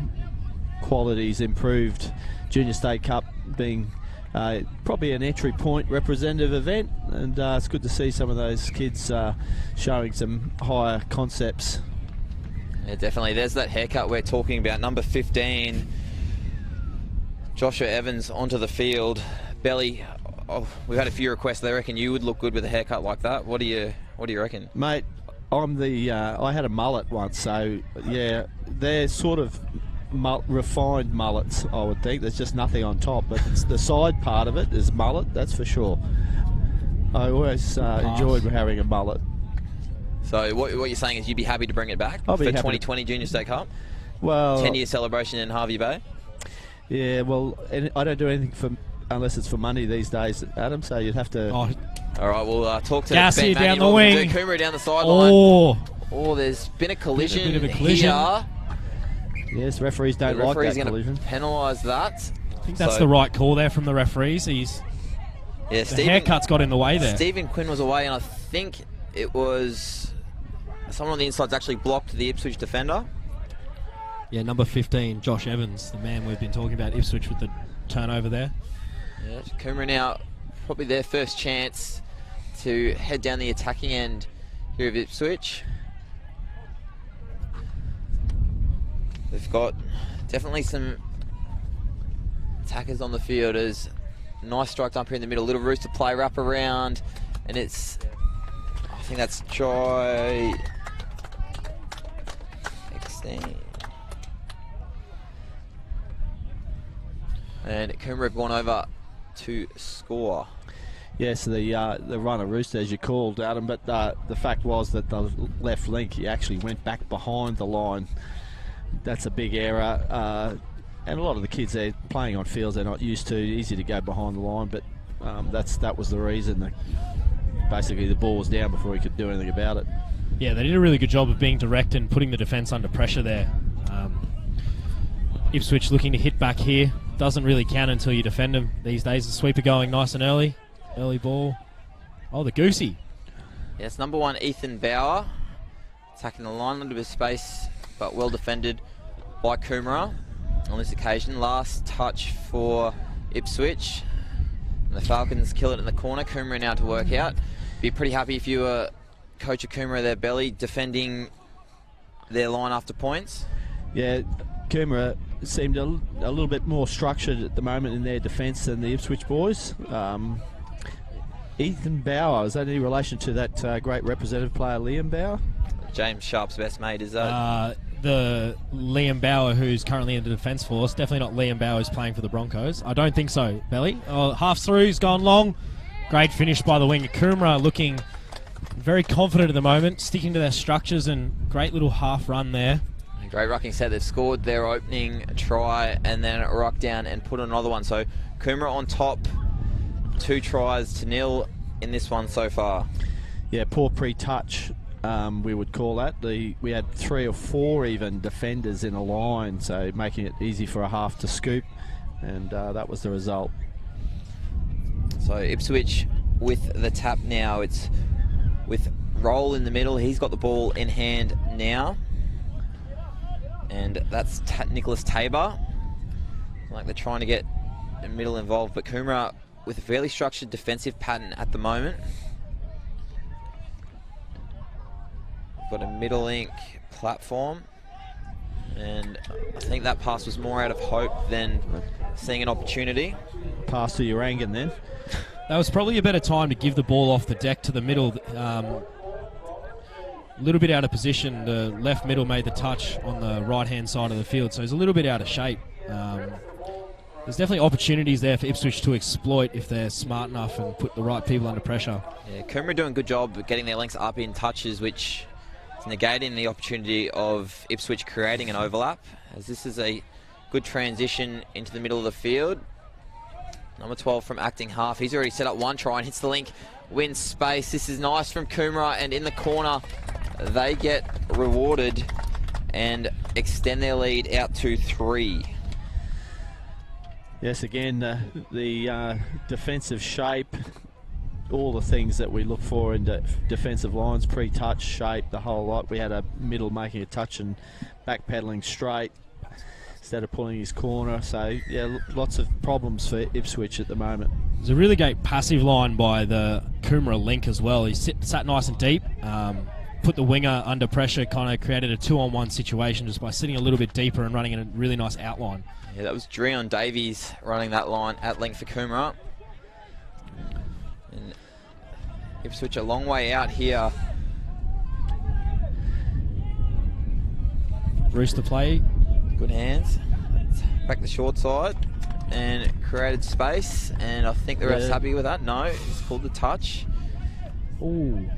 qualities improved. Junior State Cup being probably an entry point representative event, and it's good to see some of those kids showing some higher concepts. Yeah, definitely. There's that haircut we're talking about. Number 15, Joshua Evans onto the field. Belly, we've had a few requests. They reckon you would look good with a haircut like that. What do you reckon? Mate, I had a mullet once, so yeah, they're sort of refined mullets, I would think. There's just nothing on top, but it's the side part of it is mullet, that's for sure. I always enjoyed having a mullet. So what you're saying is you'd be happy to bring it back for 2020 Junior State Cup? Well, 10-year celebration in Harvey Bay? Yeah, well, I don't do anything unless it's for money these days, Adam, so you'd have to... All right, we'll talk to Gassy Ben down the wing. Coomera down the sideline. Oh, There's been a collision, bit of a collision here. Yes, referees don't like that collision. Penalise that. I think that's the right call there from the referees. The haircut's got in the way there. Stephen Quinn was away, and I think it was someone on the inside's actually blocked the Ipswich defender. Yeah, number 15, Josh Evans, the man we've been talking about, Ipswich with the turnover there. Yeah, Coomera now probably their first chance to head down the attacking end here of Ipswich. They've got definitely some attackers on the field. As nice strike up here in the middle, little rooster play wrap around, and it's, I think that's try 16. And Coomera have gone over to score. Yes, the runner rooster, as you called, Adam, but the fact was that the left link, he actually went back behind the line. That's a big error. And a lot of the kids they're playing on fields they're not used to. Easy to go behind the line, but that was the reason. Basically, the ball was down before he could do anything about it. Yeah, they did a really good job of being direct and putting the defence under pressure there. Ipswich looking to hit back here. Doesn't really count until you defend them. These days, the sweeper going nice and early. Early ball. Oh, the goosey. Yes, number 1, Ethan Bauer. Attacking the line, a little bit of space, but well defended by Coomera on this occasion. Last touch for Ipswich. And the Falcons kill it in the corner. Coomera now to work out. Be pretty happy if you were coach of Coomera there, Belly, defending their line after points. Yeah, Coomera seemed a little bit more structured at the moment in their defence than the Ipswich boys. Ethan Bauer, is that any relation to that great representative player Liam Bauer? James Sharp's best mate, is that? The Liam Bauer who's currently in the defence force. Definitely not Liam Bauer who's playing for the Broncos. I don't think so, Belly. Half through, he's gone long. Great finish by the winger. Coomera looking very confident at the moment, sticking to their structures, and great little half run there. Great rucking set. They've scored their opening try and then ruck down and put on another one. So Coomera on top, 2 tries to 0 in this one so far. Yeah, poor pre-touch, we would call that. We had 3 or 4 even defenders in a line, so making it easy for a half to scoop, and that was the result. So Ipswich with the tap now. It's with Roll in the middle. He's got the ball in hand now. And that's Nicholas Tabor. Like they're trying to get the middle involved, but Coomera with a fairly structured defensive pattern at the moment. Got a middle link platform, and I think that pass was more out of hope than seeing an opportunity. Pass to Urangan then. That was probably a better time to give the ball off the deck to the middle. A little bit out of position. The left middle made the touch on the right-hand side of the field, so he's a little bit out of shape. There's definitely opportunities there for Ipswich to exploit if they're smart enough and put the right people under pressure. Yeah, Coomera doing a good job of getting their links up in touches, which is negating the opportunity of Ipswich creating an overlap, as this is a good transition into the middle of the field. Number 12 from acting half. He's already set up 1 try and hits the link, wins space. This is nice from Coomera, and in the corner they get rewarded and extend their lead out to 3. Yes, again, the defensive shape, all the things that we look for in defensive lines, pre-touch, shape, the whole lot. We had a middle making a touch and backpedaling straight instead of pulling his corner. So, yeah, lots of problems for Ipswich at the moment. There's a really great passive line by the Coomera link as well. He sat nice and deep, put the winger under pressure, kind of created a 2-on-1 situation just by sitting a little bit deeper and running in a really nice outline. Yeah, that was Dreon Davies running that line at length for Coomera. And Ipswich a long way out here. Rooster play. Good hands. Back the short side and created space, and I think the ref's happy with that. No, he's pulled the touch. Ooh.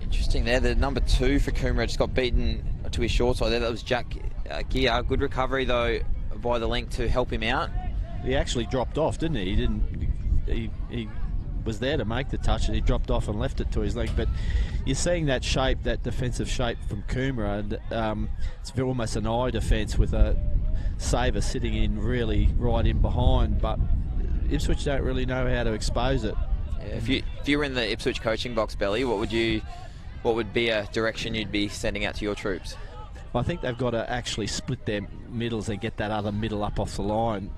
Interesting there. The number 2 for Coomera just got beaten to his short side there. That was Jack Gear. Good recovery though by the link to help him out. He actually dropped off, didn't he? He was there to make the touch, and he dropped off and left it to his leg. But you're seeing that shape, that defensive shape from Coomera, and it's almost an eye defence with a saver sitting in really right in behind. But Ipswich don't really know how to expose it. Yeah, if you were in the Ipswich coaching box, Belly, what would be a direction you'd be sending out to your troops? I think they've got to actually split their middles and get that other middle up off the line.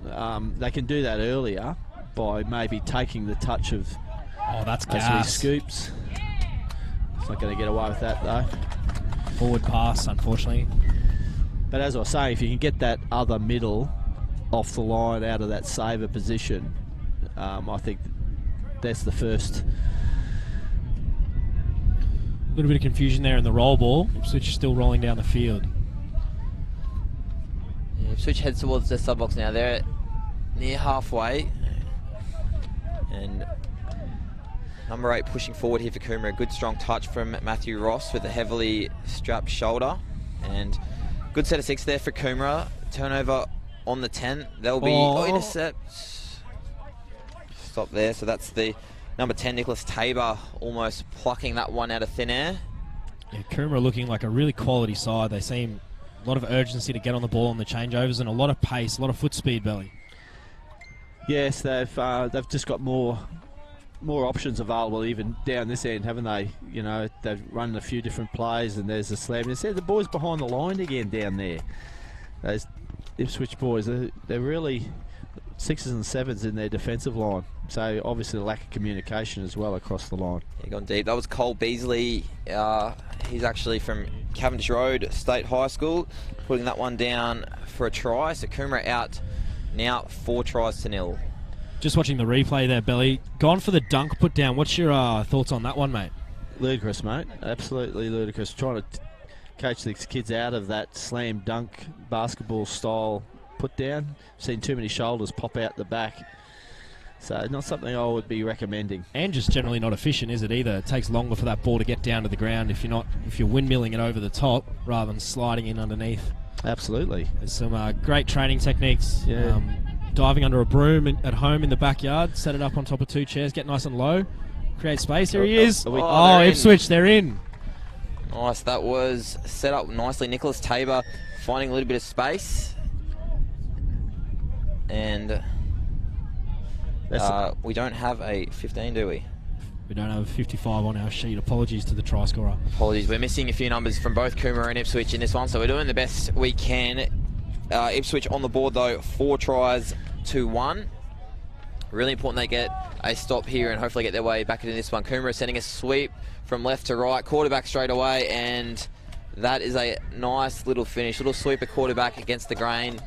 They can do that earlier by maybe taking the touch of that's as he gas. scoops. It's not going to get away with that though. Forward pass, unfortunately. But as I was saying, if you can get that other middle off the line out of that saver position, I think that's the first. A little bit of confusion there in the roll ball. Ipswich still rolling down the field. Yeah, Ipswich heads towards the sub-box now. They're near halfway. And number 8 pushing forward here for Coomera. A good strong touch from Matthew Ross with a heavily strapped shoulder. And good set of 6 there for Coomera. Turnover on the 10. They'll be intercept. Stop there. So that's the number 10, Nicholas Tabor, almost plucking that one out of thin air. Yeah, Coomera looking like a really quality side. They seem a lot of urgency to get on the ball on the changeovers and a lot of pace, a lot of foot speed, Belly. Yes, they've just got more options available even down this end, haven't they? You know, they've run a few different plays and there's a slam. And the boys behind the line again down there. Those Ipswich boys, they're really 6s and 7s in their defensive line. So obviously the lack of communication as well across the line. Yeah, gone deep. That was Cole Beasley. He's actually from Cavendish Road State High School, putting that one down for a try. So Coomera out now 4-0. Just watching the replay there, Belly. Gone for the dunk put down. What's your thoughts on that one, mate? Ludicrous, mate. Absolutely ludicrous. Trying to coach these kids out of that slam dunk basketball style put down. Seen too many shoulders pop out the back. So not something I would be recommending. And just generally not efficient, is it either? It takes longer for that ball to get down to the ground if you're windmilling it over the top rather than sliding in underneath. Absolutely. There's some great training techniques. Yeah. Diving under a broom at home in the backyard, set it up on top of 2 chairs, get nice and low, create space. Here he is. Ipswich, they're in. Nice. That was set up nicely. Nicholas Tabor finding a little bit of space. And we don't have a 15, do we? We don't have a 55 on our sheet. Apologies to the try scorer. Apologies. We're missing a few numbers from both Coomera and Ipswich in this one, so we're doing the best we can. Ipswich on the board, though, 4-1. Really important they get a stop here and hopefully get their way back into this one. Coomera sending a sweep from left to right, quarterback straight away, and that is a nice little finish. Little sweeper quarterback against the grain,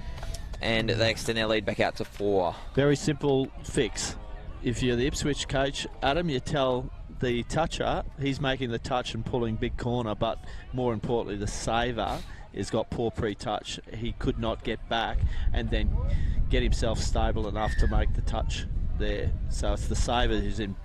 and they extend their lead back out to 4. Very simple fix. If you're the Ipswich coach, Adam, you tell the toucher he's making the touch and pulling big corner, but more importantly, the saver has got poor pre-touch. He could not get back and then get himself stable enough to make the touch there. So it's the saver who's in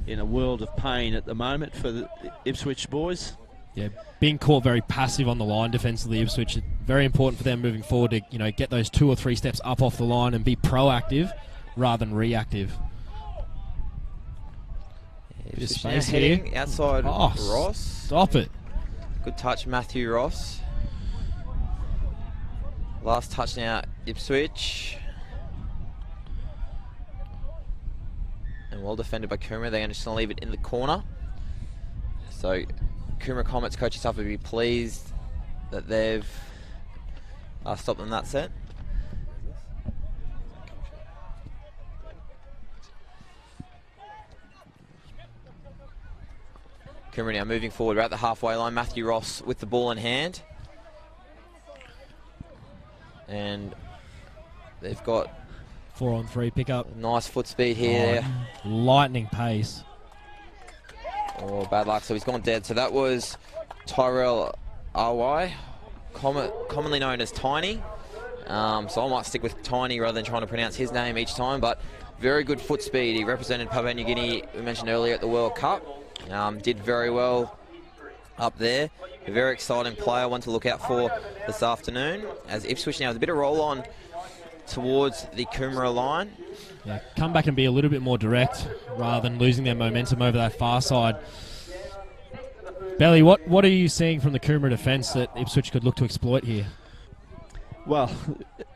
a world of pain at the moment for the Ipswich boys. Yeah, being caught very passive on the line defensively, Ipswich, very important for them moving forward to get those 2 or 3 steps up off the line and be proactive rather than reactive. Yeah, space heading outside Ross. Stop it. Good touch, Matthew Ross. Last touch now, Ipswich. And well defended by Coomera. They're just going to leave it in the corner. So Coomera Comets coaching staff would be pleased that they've stopped them that set. Coomera now moving forward. We're at the halfway line. Matthew Ross with the ball in hand. And they've got 4-on-3 pickup. Nice foot speed here. Lightning pace. Oh, bad luck. So he's gone dead. So that was Tyrell Awai, commonly known as Tiny. So I might stick with Tiny rather than trying to pronounce his name each time. But very good foot speed. He represented Papua New Guinea, we mentioned earlier, at the World Cup. Did very well up there. A very exciting player, one to look out for this afternoon. As Ipswich now with a bit of roll on towards the Coomera line. Yeah, come back and be a little bit more direct rather than losing their momentum over that far side. Belly, what are you seeing from the Coomera defence that Ipswich could look to exploit here? Well,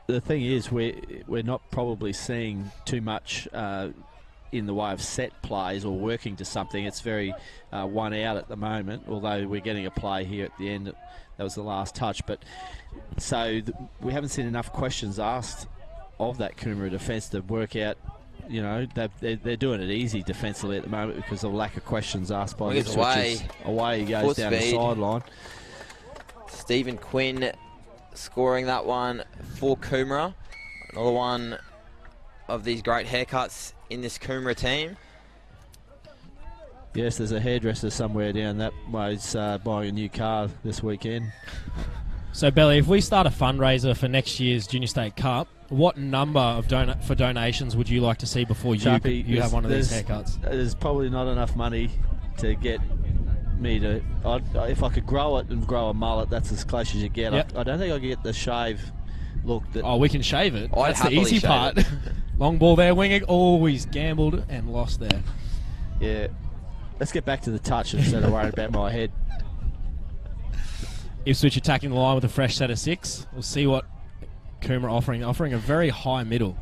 the thing is, we're not probably seeing too much in the way of set plays or working to something. It's very one out at the moment, although we're getting a play here at the end. That was the last touch. But so we haven't seen enough questions asked of that Coomera defence to work out, they're doing it easy defensively at the moment because of lack of questions asked by the Ipswich. Away he goes down the sideline. Stephen Quinn scoring that one for Coomera. Another one of these great haircuts in this Coomera team. Yes, there's a hairdresser somewhere down that way buying a new car this weekend. So, Belly, if we start a fundraiser for next year's Junior State Cup, what number of for donations would you like to see before Sharpie, you have one of these haircuts? There's probably not enough money to get me to... if I could grow it and grow a mullet, that's as close as you get. Yep. I don't think I could get the shave look. That We can shave it. I'd That's the happily easy shave part. it. Long ball there, Wingig. Always gambled and lost there. Yeah. Let's get back to the touch instead of worrying about my head. Ipswich attacking the line with a fresh set of 6. We'll see what Coomera offering a very high middle.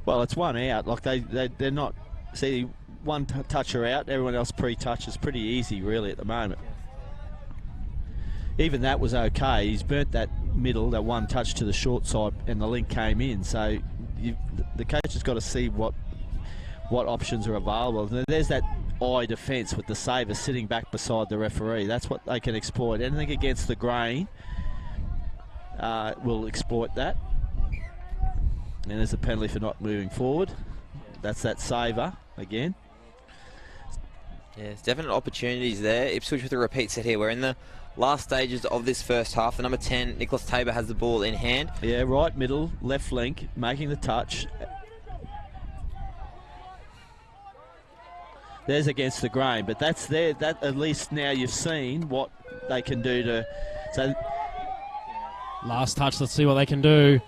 Well, it's one out. Like they're not... See, one toucher out, everyone else pre-touch is pretty easy, really, at the moment. Even that was okay. He's burnt that middle, that one touch to the short side, and the link came in. So the coach has got to see what options are available. There's that eye defence with the saver sitting back beside the referee. That's what they can exploit. Anything against the grain will exploit that. And there's a penalty for not moving forward. That's that saver again. Yeah, there's definite opportunities there. Ipswich with a repeat set here. We're in the last stages of this first half. The number 10, Nicholas Tabor, has the ball in hand. Yeah, right middle, left link, making the touch. There's against the grain, but that's there. That at least now you've seen what they can do to. So Last touch. Let's see what they can do.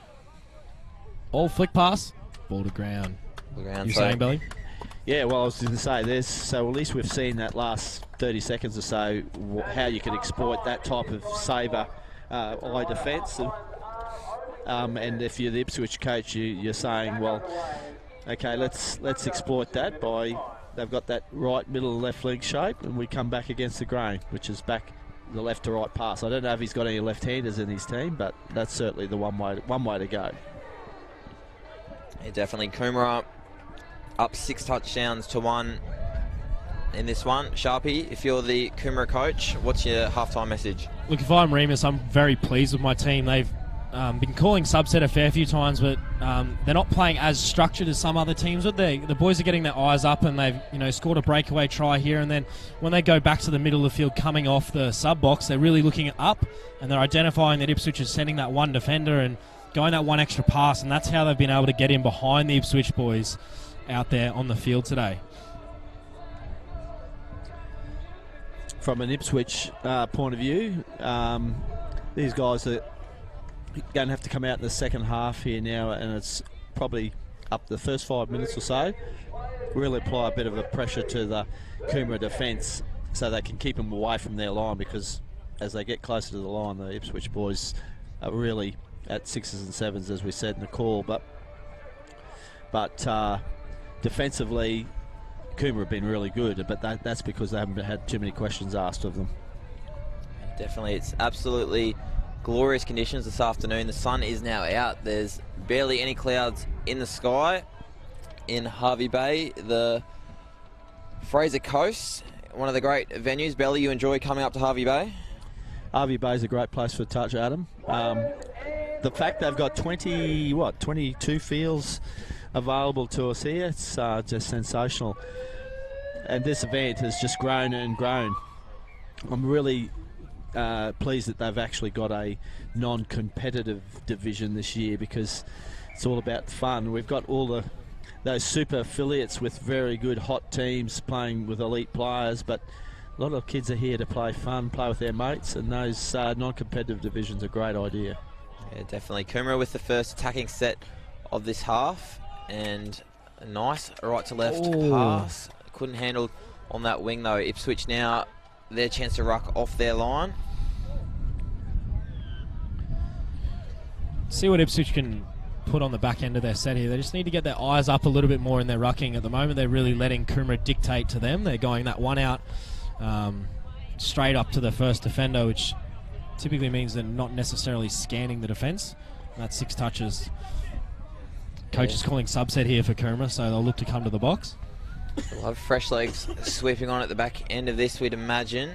All flick pass. Ball to ground. You saying, Billy? yeah, well, I was going to say there's. So at least we've seen that last 30 seconds or so how you can exploit that type of saver eye defence. And if you're the Ipswich coach, you're saying, well, okay, let's exploit that by. They've got that right middle left link shape, and we come back against the grain, which is back the left to right pass. I don't know if he's got any left-handers in his team, but that's certainly the one way to go. Yeah, definitely. Coomera up 6 touchdowns to 1 in this one. Sharpie, if you're the Coomera coach, what's your halftime message? Look, if I'm Remus, I'm very pleased with my team. They've been calling subset a fair few times, but they're not playing as structured as some other teams. But the boys are getting their eyes up, and they've scored a breakaway try here. And then when they go back to the middle of the field, coming off the sub box, they're really looking up, and they're identifying that Ipswich is sending that one defender and going that one extra pass, and that's how they've been able to get in behind the Ipswich boys out there on the field today. From an Ipswich point of view, these guys are going to have to come out in the second half here now, and it's probably up the first 5 minutes or so. Really apply a bit of a pressure to the Coomera defence so they can keep them away from their line, because as they get closer to the line, the Ipswich boys are really at 6s and 7s, as we said in the call. But defensively, Coomera have been really good, but that's because they haven't had too many questions asked of them. Definitely, it's absolutely glorious conditions this afternoon. The sun is now out. There's barely any clouds in the sky in Hervey Bay, the Fraser Coast, one of the great venues. Belly, you enjoy coming up to Hervey Bay? Hervey Bay is a great place for a touch, Adam. The fact they've got 22 fields available to us here, it's just sensational. And this event has just grown and grown. I'm really pleased that they've actually got a non-competitive division this year, because it's all about fun. We've got all those super affiliates with very good hot teams playing with elite players, but a lot of kids are here to play fun, play with their mates, and those non-competitive divisions are a great idea. Yeah, definitely. Coomera with the first attacking set of this half, and a nice right to left pass. Couldn't handle on that wing though. Ipswich now their chance to ruck off their line. See what Ipswich can put on the back end of their set here. They just need to get their eyes up a little bit more in their rucking. At the moment, they're really letting Coomera dictate to them. They're going that one out straight up to the first defender, which typically means they're not necessarily scanning the defence. That's 6 touches. Coach is calling subset here for Coomera, so they'll look to come to the box. We'll have fresh legs sweeping on at the back end of this, we'd imagine.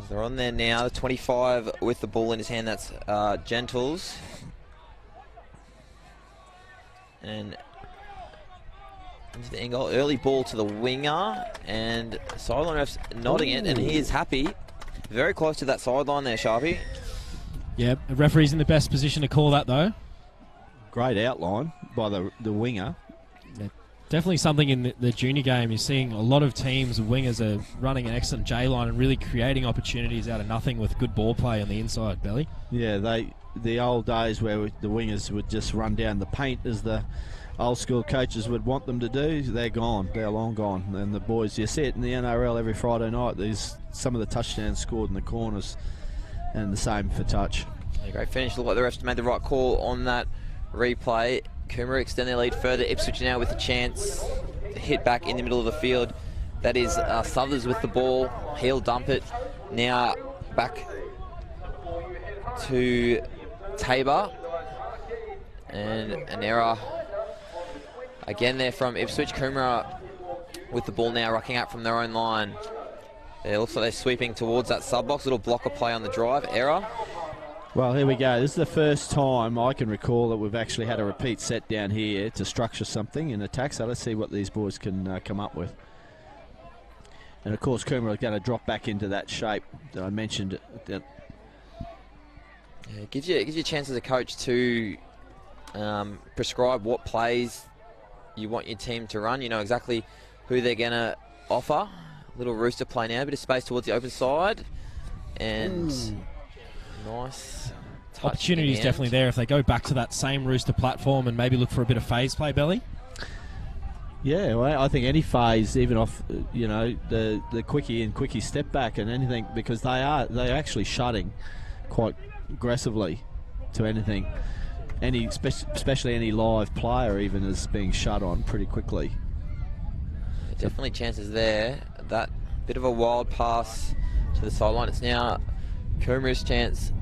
They're on there now. 25 with the ball in his hand. That's Gentles. And into the angle. Early ball to the winger. And Sideline ref's nodding it, and he is happy. Very close to that sideline there, Sharpie. Yeah, the referee's in the best position to call that, though. Great outline by the winger. Definitely something in the junior game. You're seeing a lot of teams, wingers are running an excellent J-line and really creating opportunities out of nothing with good ball play on the inside, Belly. Yeah, the old days where the wingers would just run down the paint as the old school coaches would want them to do, they're gone. They're long gone. And the boys, you see it in the NRL every Friday night. There's some of the touchdowns scored in the corners, and the same for touch. Yeah, great finish. Look like the refs made the right call on that replay. Coomera extend their lead further. Ipswich now with a chance to hit back in the middle of the field. That is Southers with the ball. He'll dump it. Now back to Tabor. And an error again there from Ipswich. Coomera with the ball now, rocking out from their own line. It looks like they're sweeping towards that sub-box. Little blocker play on the drive. Error. Well, here we go. This is the first time I can recall that we've actually had a repeat set down here to structure something in attack. So let's see what these boys can come up with. And of course, Coomera are going to drop back into that shape that I mentioned. Yeah, it gives you a chance as a coach to prescribe what plays you want your team to run. You know exactly who they're going to offer. Little rooster play now, a bit of space towards the open side. And nice touch. Opportunity is definitely there if they go back to that same rooster platform and maybe look for a bit of phase play, Belly. Yeah, well, I think any phase, even off, the quickie and quickie step back and anything, because they're actually shutting quite aggressively to anything. Especially any live player even is being shut on pretty quickly. Definitely chances there. That bit of a wild pass to the sideline. It's now Coomera's chance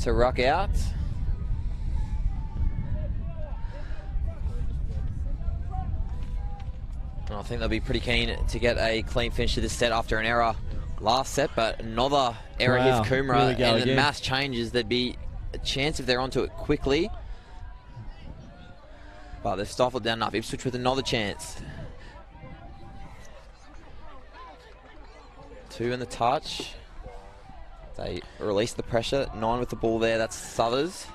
to ruck out. And I think they'll be pretty keen to get a clean finish to this set after an error last set, but another error hits Coomera, and the mass changes. There'd be a chance if they're onto it quickly, but they've stifled down enough. Ipswich with another chance. 2 in the touch. They release the pressure. 9 with the ball there. That's Southers.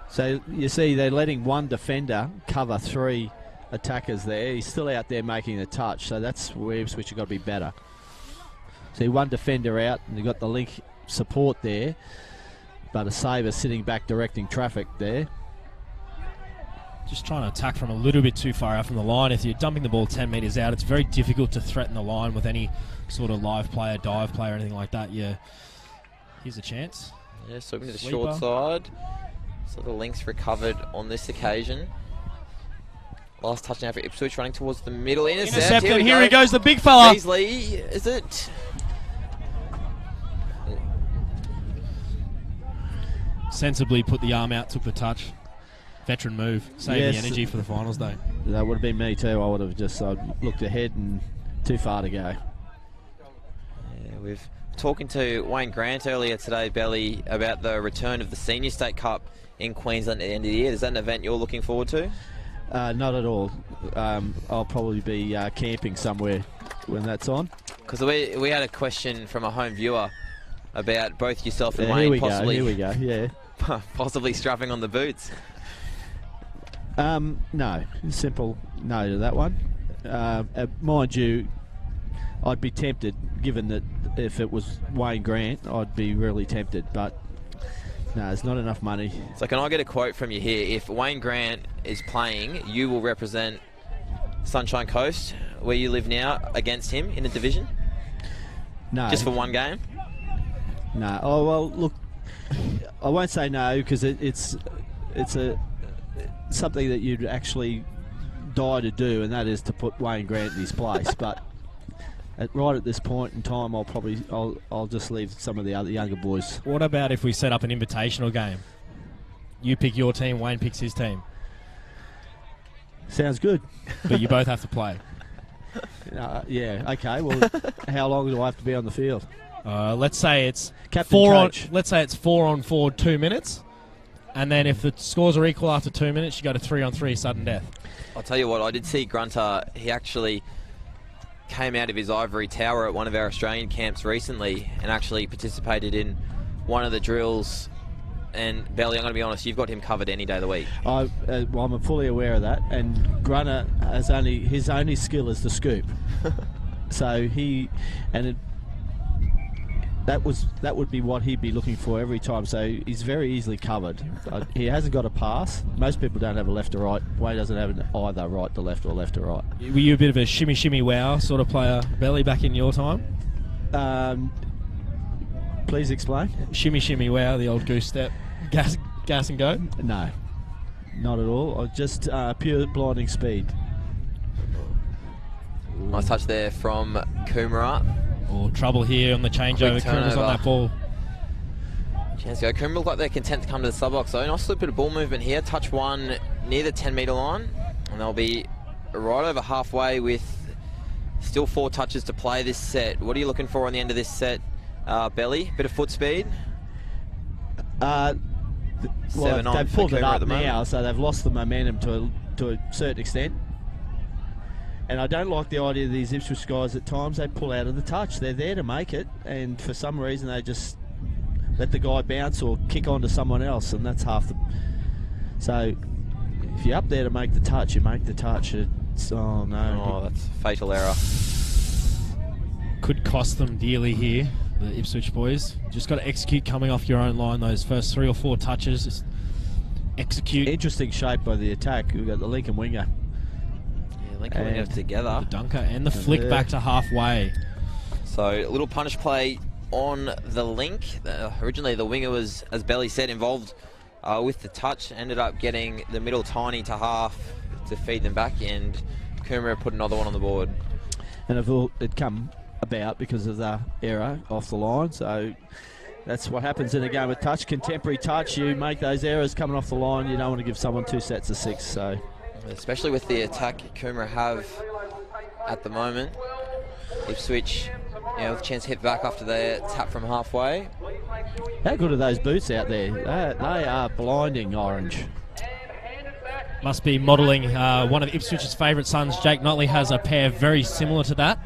So you see they're letting one defender cover 3 attackers there. He's still out there making the touch, so that's where Ipswich have got to be better. See, one defender out, and you've got the link support there, but a saver sitting back directing traffic there. Just trying to attack from a little bit too far out from the line. If you're dumping the ball 10 metres out, it's very difficult to threaten the line with any sort of live player, dive player, anything like that. Yeah, here's a chance. Yeah, sweeping to the short side. So the links recovered on this occasion. Last touchdown for Ipswich, running towards the middle. Intercepted. Here he goes, the big fella. Beasley, is it? Sensibly put the arm out, took the touch. Veteran move, saving the energy for the finals day. That would have been me too. I would have just looked ahead and too far to go. Yeah, we've talking to Wayne Grant earlier today, Belly, about the return of the Senior State Cup in Queensland at the end of the year. Is that an event you're looking forward to? Not at all. I'll probably be camping somewhere when that's on. Because we had a question from a home viewer about both yourself and Wayne Here we go, yeah. possibly strapping on the boots. No, simple no to that one. Mind you, I'd be tempted, given that if it was Wayne Grant, I'd be really tempted, but no, there's not enough money. So can I get a quote from you here? If Wayne Grant is playing, you will represent Sunshine Coast, where you live now, against him in a division? No. Just for one game? No. Oh, well, look, I won't say no, because it's something that you'd actually die to do, and that is to put Wayne Grant in his place. But right at this point in time, I'll just leave some of the other younger boys. What about if we set up an invitational game? You pick your team, Wayne picks his team. Sounds good. But you both have to play. Yeah. Okay. Well, how long do I have to be on the field? Let's say it's Captain coach. Let's say it's 4-on-4, 2 minutes. And then if the scores are equal after 2 minutes, you go to 3-on-3, sudden death. I'll tell you what, I did see Grunter, he actually came out of his ivory tower at one of our Australian camps recently and actually participated in one of the drills. And Belly, I'm going to be honest, you've got him covered any day of the week. Well, I'm fully aware of that. And Grunner has his only skill is the scoop. So that would be what he'd be looking for every time. So he's very easily covered. He hasn't got a pass. Most people don't have a left to right. Wayne doesn't have either right to left or left to right. Were you a bit of a shimmy shimmy wow sort of player, Belly, back in your time? Please explain. Shimmy shimmy wow, the old goose step, gas and go. No, not at all. Just pure blinding speed. Nice touch there from Coomera. Or trouble here on the changeover. Coomera's on that ball. Chance to go. Coomera look like they're content to come to the sub box. So nice little bit of ball movement here. Touch one near the 10-metre line, and they'll be right over halfway with still 4 touches to play this set. What are you looking for on the end of this set, Belly? Bit of foot speed. Well, they've pulled it up now, so they've lost the momentum to a certain extent. And I don't like the idea of these Ipswich guys at times. They pull out of the touch. They're there to make it, and for some reason they just let the guy bounce or kick onto someone else, and that's half the... So if you're up there to make the touch, you make the touch. Oh, no. Oh, that's a fatal error. Could cost them dearly here, the Ipswich boys. Just got to execute coming off your own line. Those first 3 or 4 touches, just execute. Interesting shape by the attack. We've got the Lincoln winger. Lincoln winger together. The dunker and the flick back to halfway. So a little punish play on the link. Originally the winger was, as Belly said, involved with the touch. Ended up getting the middle tiny to half to feed them back, and Coomera put another one on the board. And it come about because of the error off the line. So that's what happens in a game of touch. Contemporary touch, you make those errors coming off the line. You don't want to give someone 2 sets of 6. So. Especially with the attack Coomera have at the moment. Ipswich, with a chance to hit back after their tap from halfway. How good are those boots out there? They are blinding orange. Must be modelling one of Ipswich's favourite sons. Jake Notley has a pair very similar to that.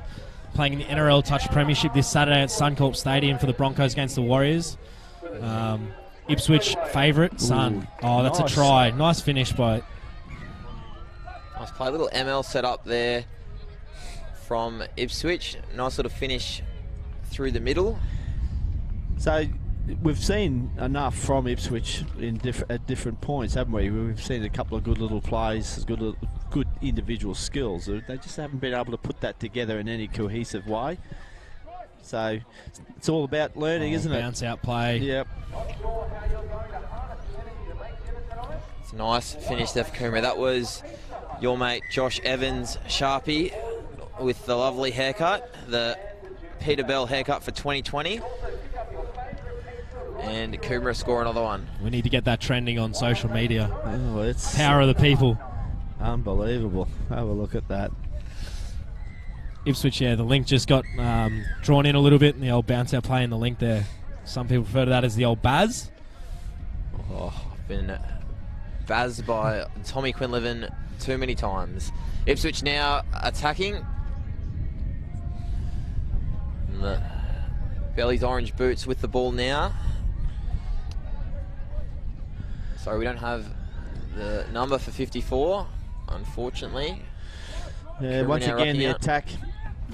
Playing in the NRL Touch Premiership this Saturday at Suncorp Stadium for the Broncos against the Warriors. Ipswich favourite son. Oh, that's nice. A try. Nice finish by... Nice play. A little ML set up there from Ipswich. Nice little finish through the middle. So we've seen enough from Ipswich at different points, haven't we? We've seen a couple of good little plays, good individual skills. They just haven't been able to put that together in any cohesive way. So it's all about learning, isn't it? Bounce out play. Yep. It's a nice finish there for Coomera. That was your mate Josh Evans, Sharpie, with the lovely haircut, the Peter Bell haircut for 2020. And Coomera score another one. We need to get that trending on social media. Oh, it's power of the people. Unbelievable. Have a look at that. Ipswich, the link just got drawn in a little bit, and the old bounce out play in the link there. Some people refer to that as the old Baz. Oh, I've been bazzed by Tommy Quinlivan too many times. Ipswich now attacking. Belly's orange boots with the ball now. Sorry, we don't have the number for 54, unfortunately. Yeah, once again the attack,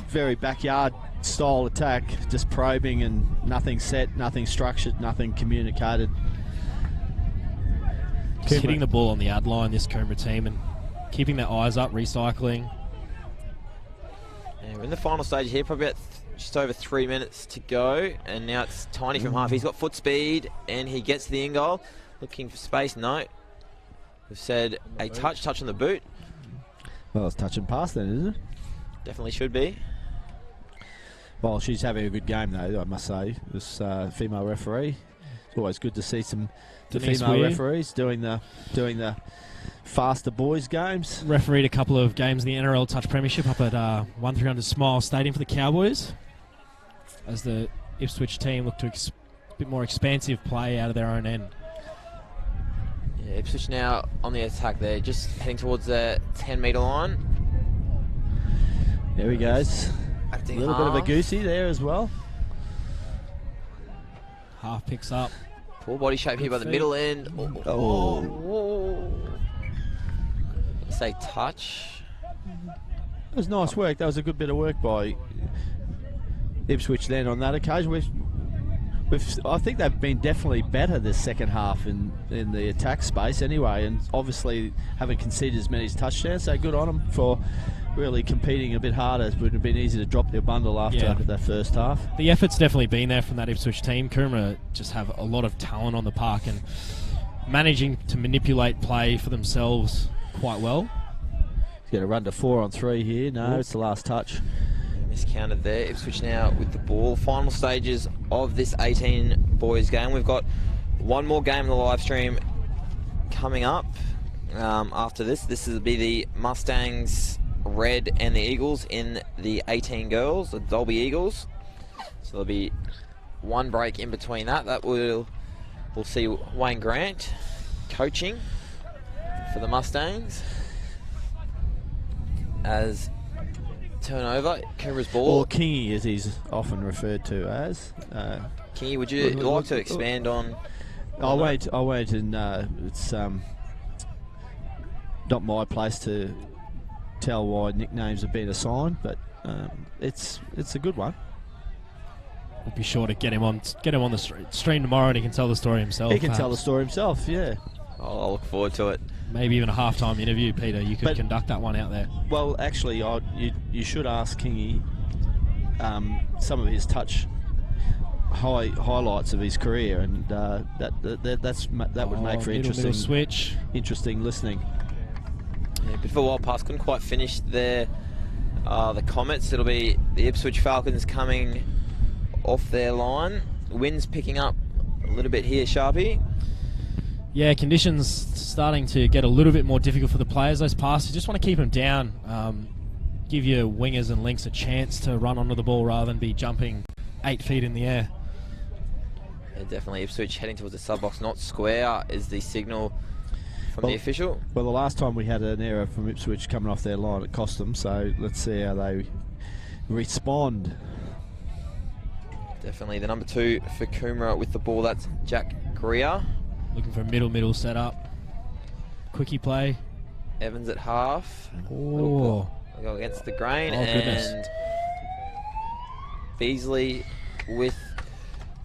very backyard style attack, just probing and nothing set, nothing structured, nothing communicated. Just hitting the ball on the ad line, this Coomera team, and keeping their eyes up, recycling. Yeah, we're in the final stage here, probably about just over 3 minutes to go, and now it's Tiny from half. He's got foot speed, and he gets the in goal. Looking for space, no. We've said a touch on the boot. Well, it's touch and pass then, isn't it? Definitely should be. Well, she's having a good game though, I must say. This female referee. It's always good to see some female referees doing the faster boys games. Refereed a couple of games in the NRL Touch Premiership up at 1300 Smile Stadium for the Cowboys, as the Ipswich team look to a bit more expansive play out of their own end. Yeah, Ipswich now on the attack there, just heading towards the 10-metre line. There he goes. A Acting little bit of a half. goosey there as well. Half picks up. Poor body shape here by the feet. middle end. Oh. Say touch. It was nice work. That was a good bit of work by Ipswich then on that occasion. I think they've been definitely better this second half in the attack space anyway, and obviously haven't conceded as many touchdowns, so good on them for really competing a bit harder. It would have been easy to drop their bundle after that first half. The effort's definitely been there from that Ipswich team. Coomera just have a lot of talent on the park and managing to manipulate play for themselves quite well. He's going to run to 4 on 3 here. No, it's the last touch. Miscounted there. Ipswich now with the ball. Final stages of this 18 boys game. We've got one more game in the live stream coming up after this. This will be the Mustangs Red and the Eagles in the 18 girls, the Dolby Eagles. So there'll be one break in between that. We'll see Wayne Grant coaching for the Mustangs as turnover. Coomera's ball. Or Kingy, as he's often referred to as. Kingy, would you like to expand on? I'll wait, and it's not my place to tell why nicknames have been assigned, but it's a good one. We'll be sure to get him on the stream tomorrow, and he can tell the story himself. He can tell the story himself, yeah. I'll look forward to it. Maybe even a halftime interview, Peter. You could conduct that one out there. Well, actually, you should ask Kingy some of his highlights of his career, and that would make for middle switch. Interesting listening. Yeah, before a while past, couldn't quite finish the comments. It'll be the Ipswich Falcons coming off their line. Wind's picking up a little bit here, Sharpie. Yeah, conditions starting to get a little bit more difficult for the players. Those passes, just want to keep them down. Give your wingers and links a chance to run onto the ball rather than be jumping 8 feet in the air. Yeah, definitely Ipswich heading towards the sub-box, not square, is the signal from the official. Well, the last time we had an error from Ipswich coming off their line, it cost them, so let's see how they respond. Definitely the number 2 for Coomera with the ball, that's Jack Greer. Looking for a middle setup. Quickie play. Evans at half. Oh. Go against the grain. Oh, goodness. Beasley with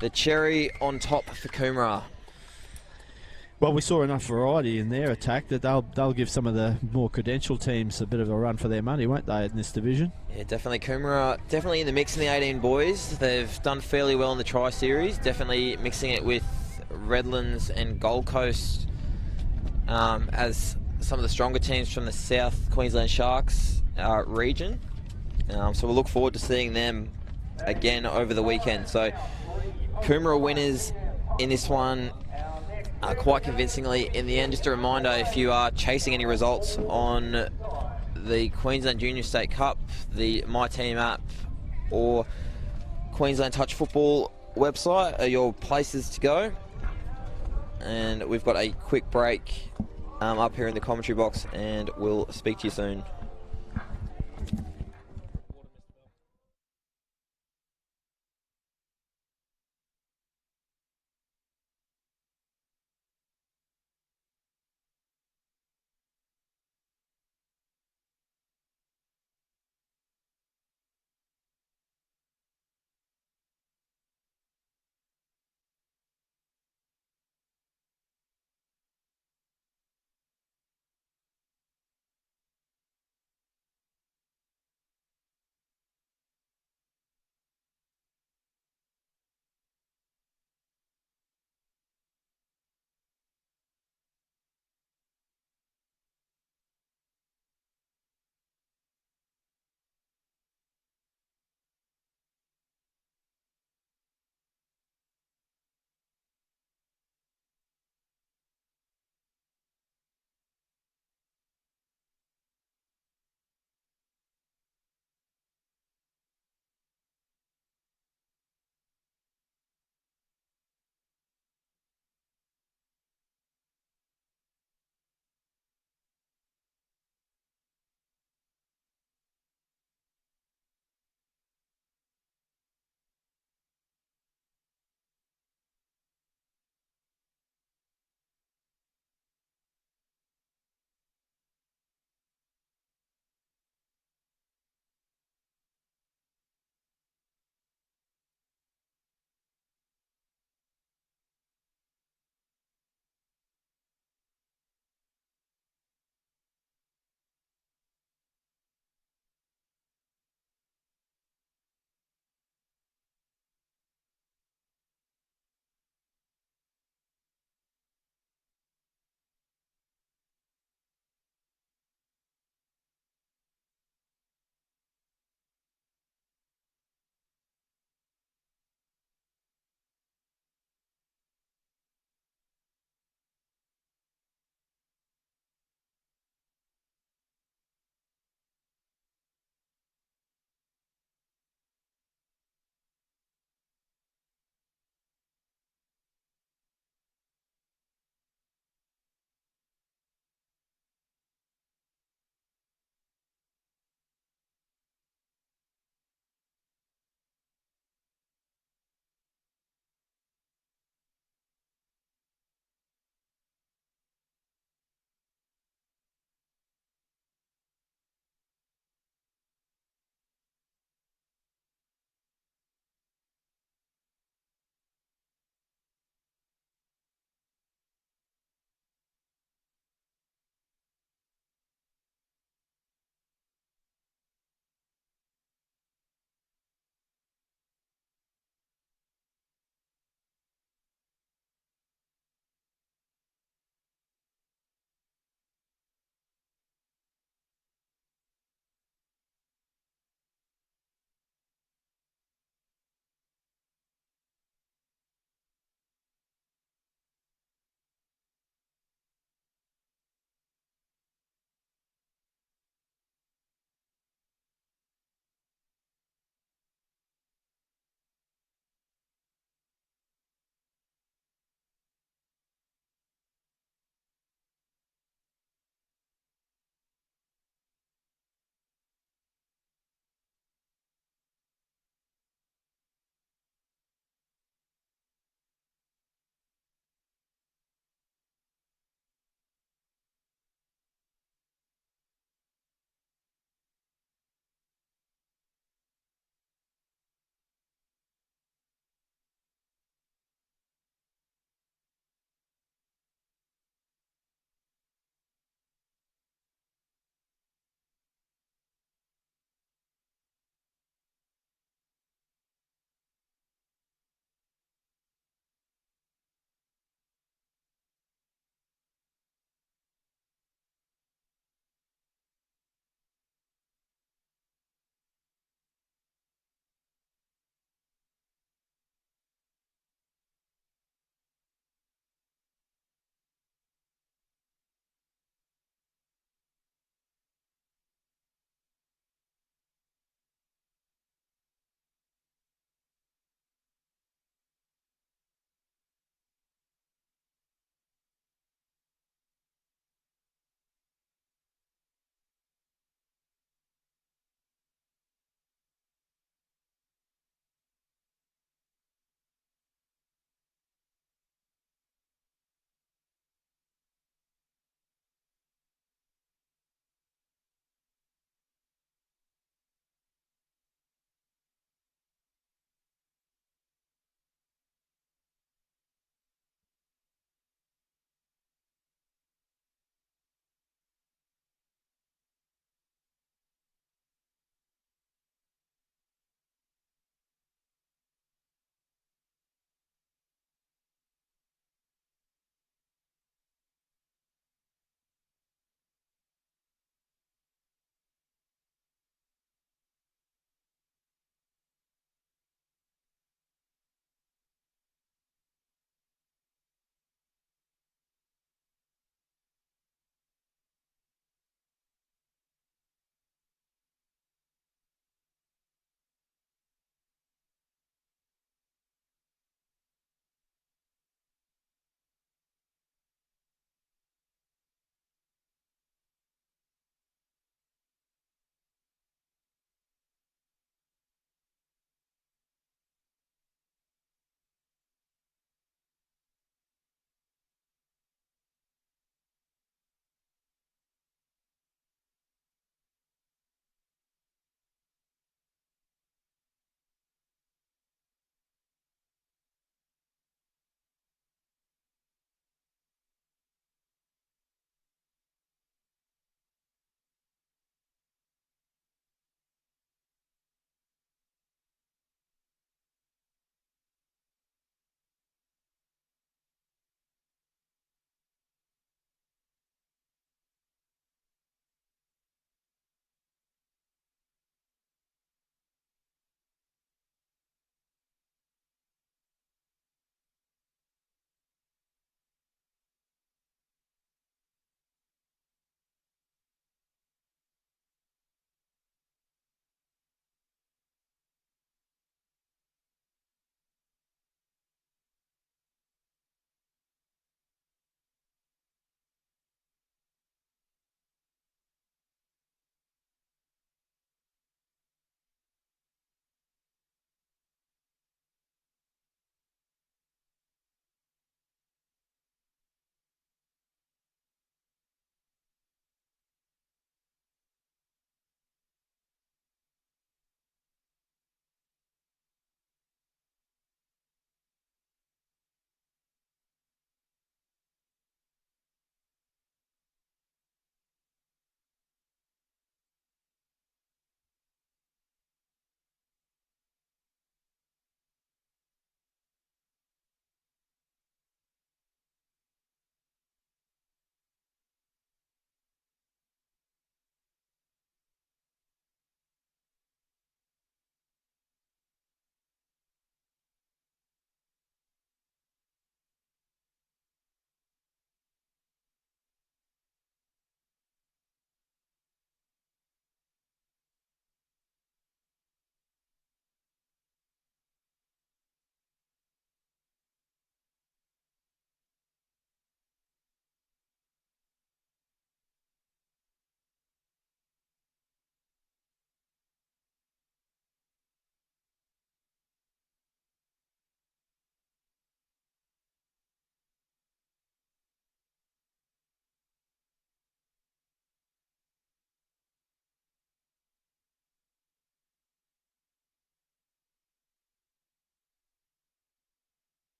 the cherry on top for Coomera. Well, we saw enough variety in their attack that they'll give some of the more credentialed teams a bit of a run for their money, won't they, in this division? Yeah, definitely. Coomera definitely in the mix in the 18 boys. They've done fairly well in the Tri-Series. Definitely mixing it with Redlands and Gold Coast as some of the stronger teams from the South Queensland Sharks region. So we'll look forward to seeing them again over the weekend. So Coomera winners in this one quite convincingly in the end. Just a reminder, if you are chasing any results on the Queensland Junior State Cup, the My Team app or Queensland Touch Football website are your places to go. And we've got a quick break up here in the commentary box, and we'll speak to you soon.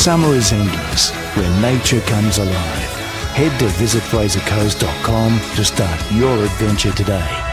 Summer is endless when nature comes alive. Head to visitfrasercoast.com to start your adventure today.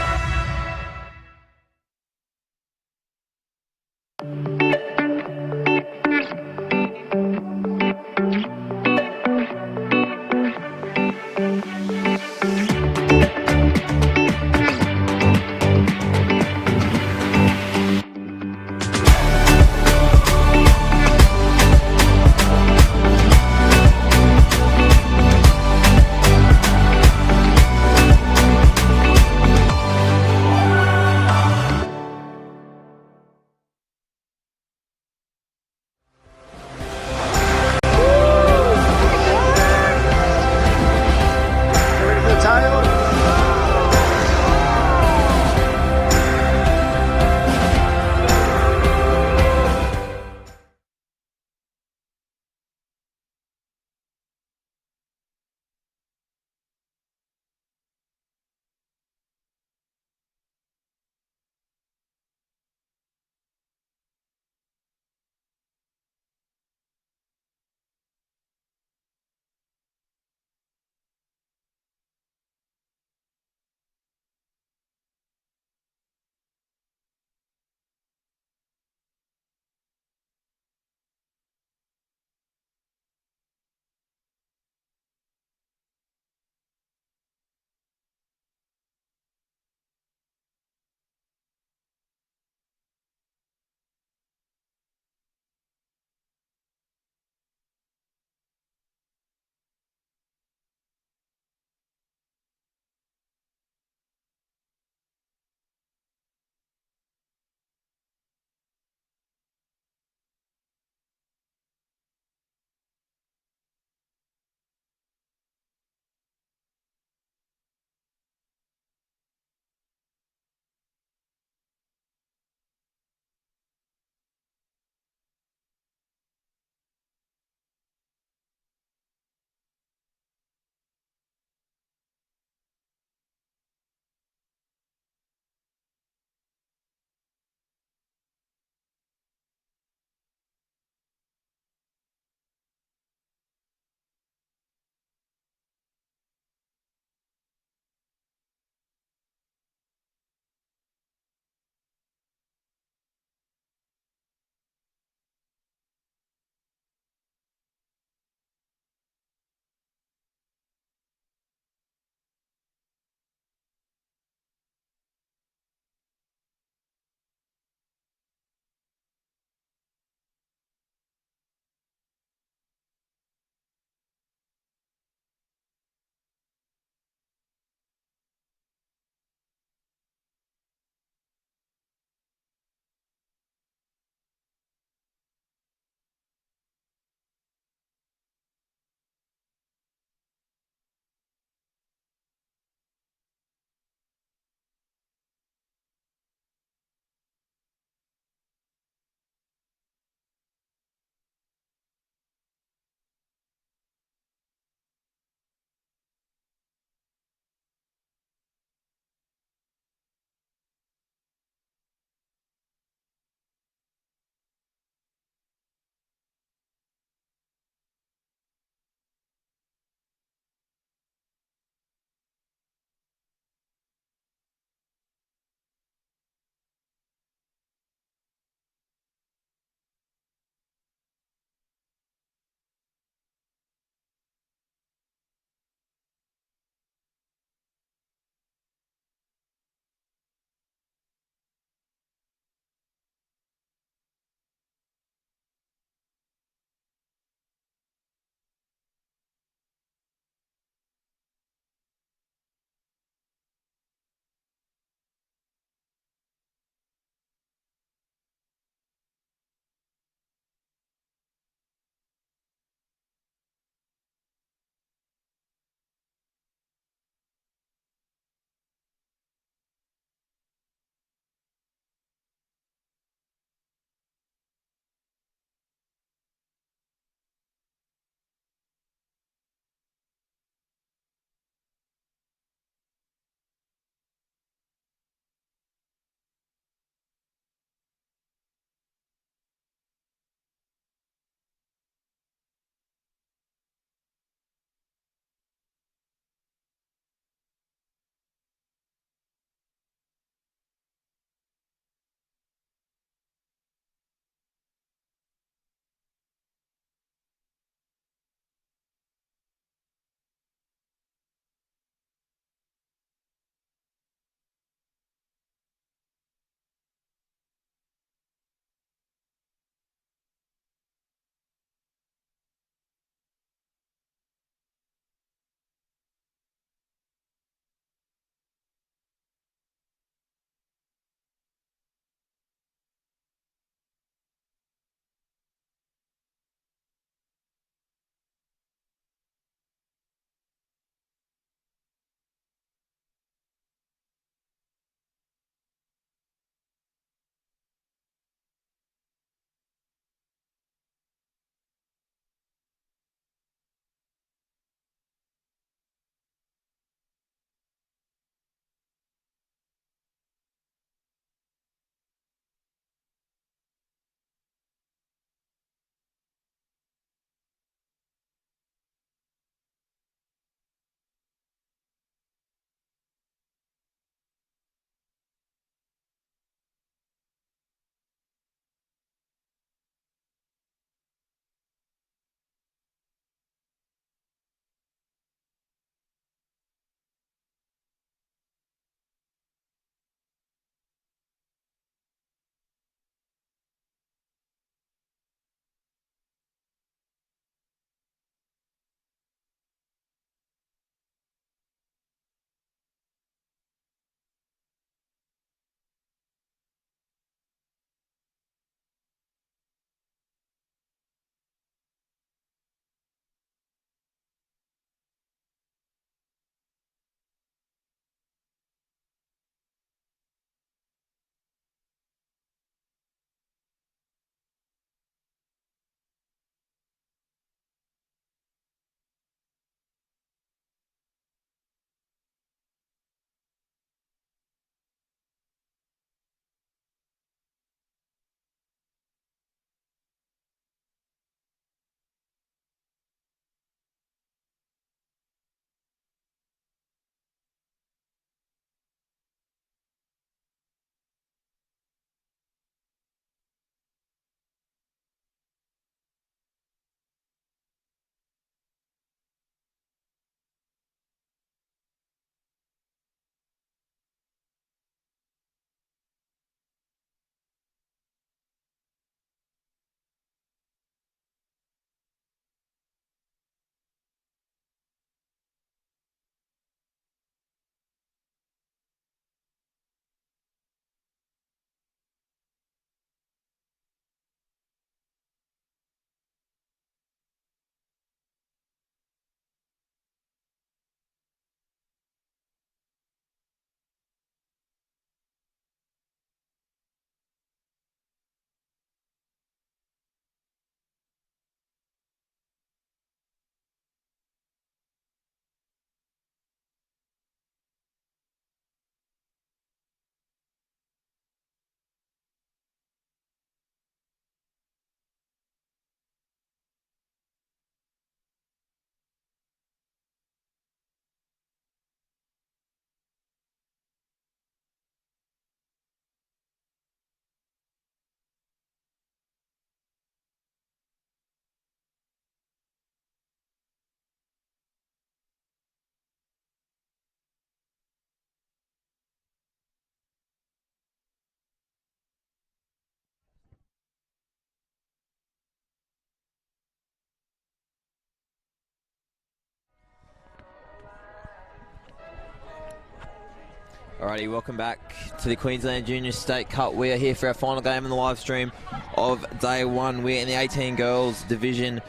Alrighty, welcome back to the Queensland Junior State Cup. We are here for our final game in the live stream of day one. We're in the 18 girls division.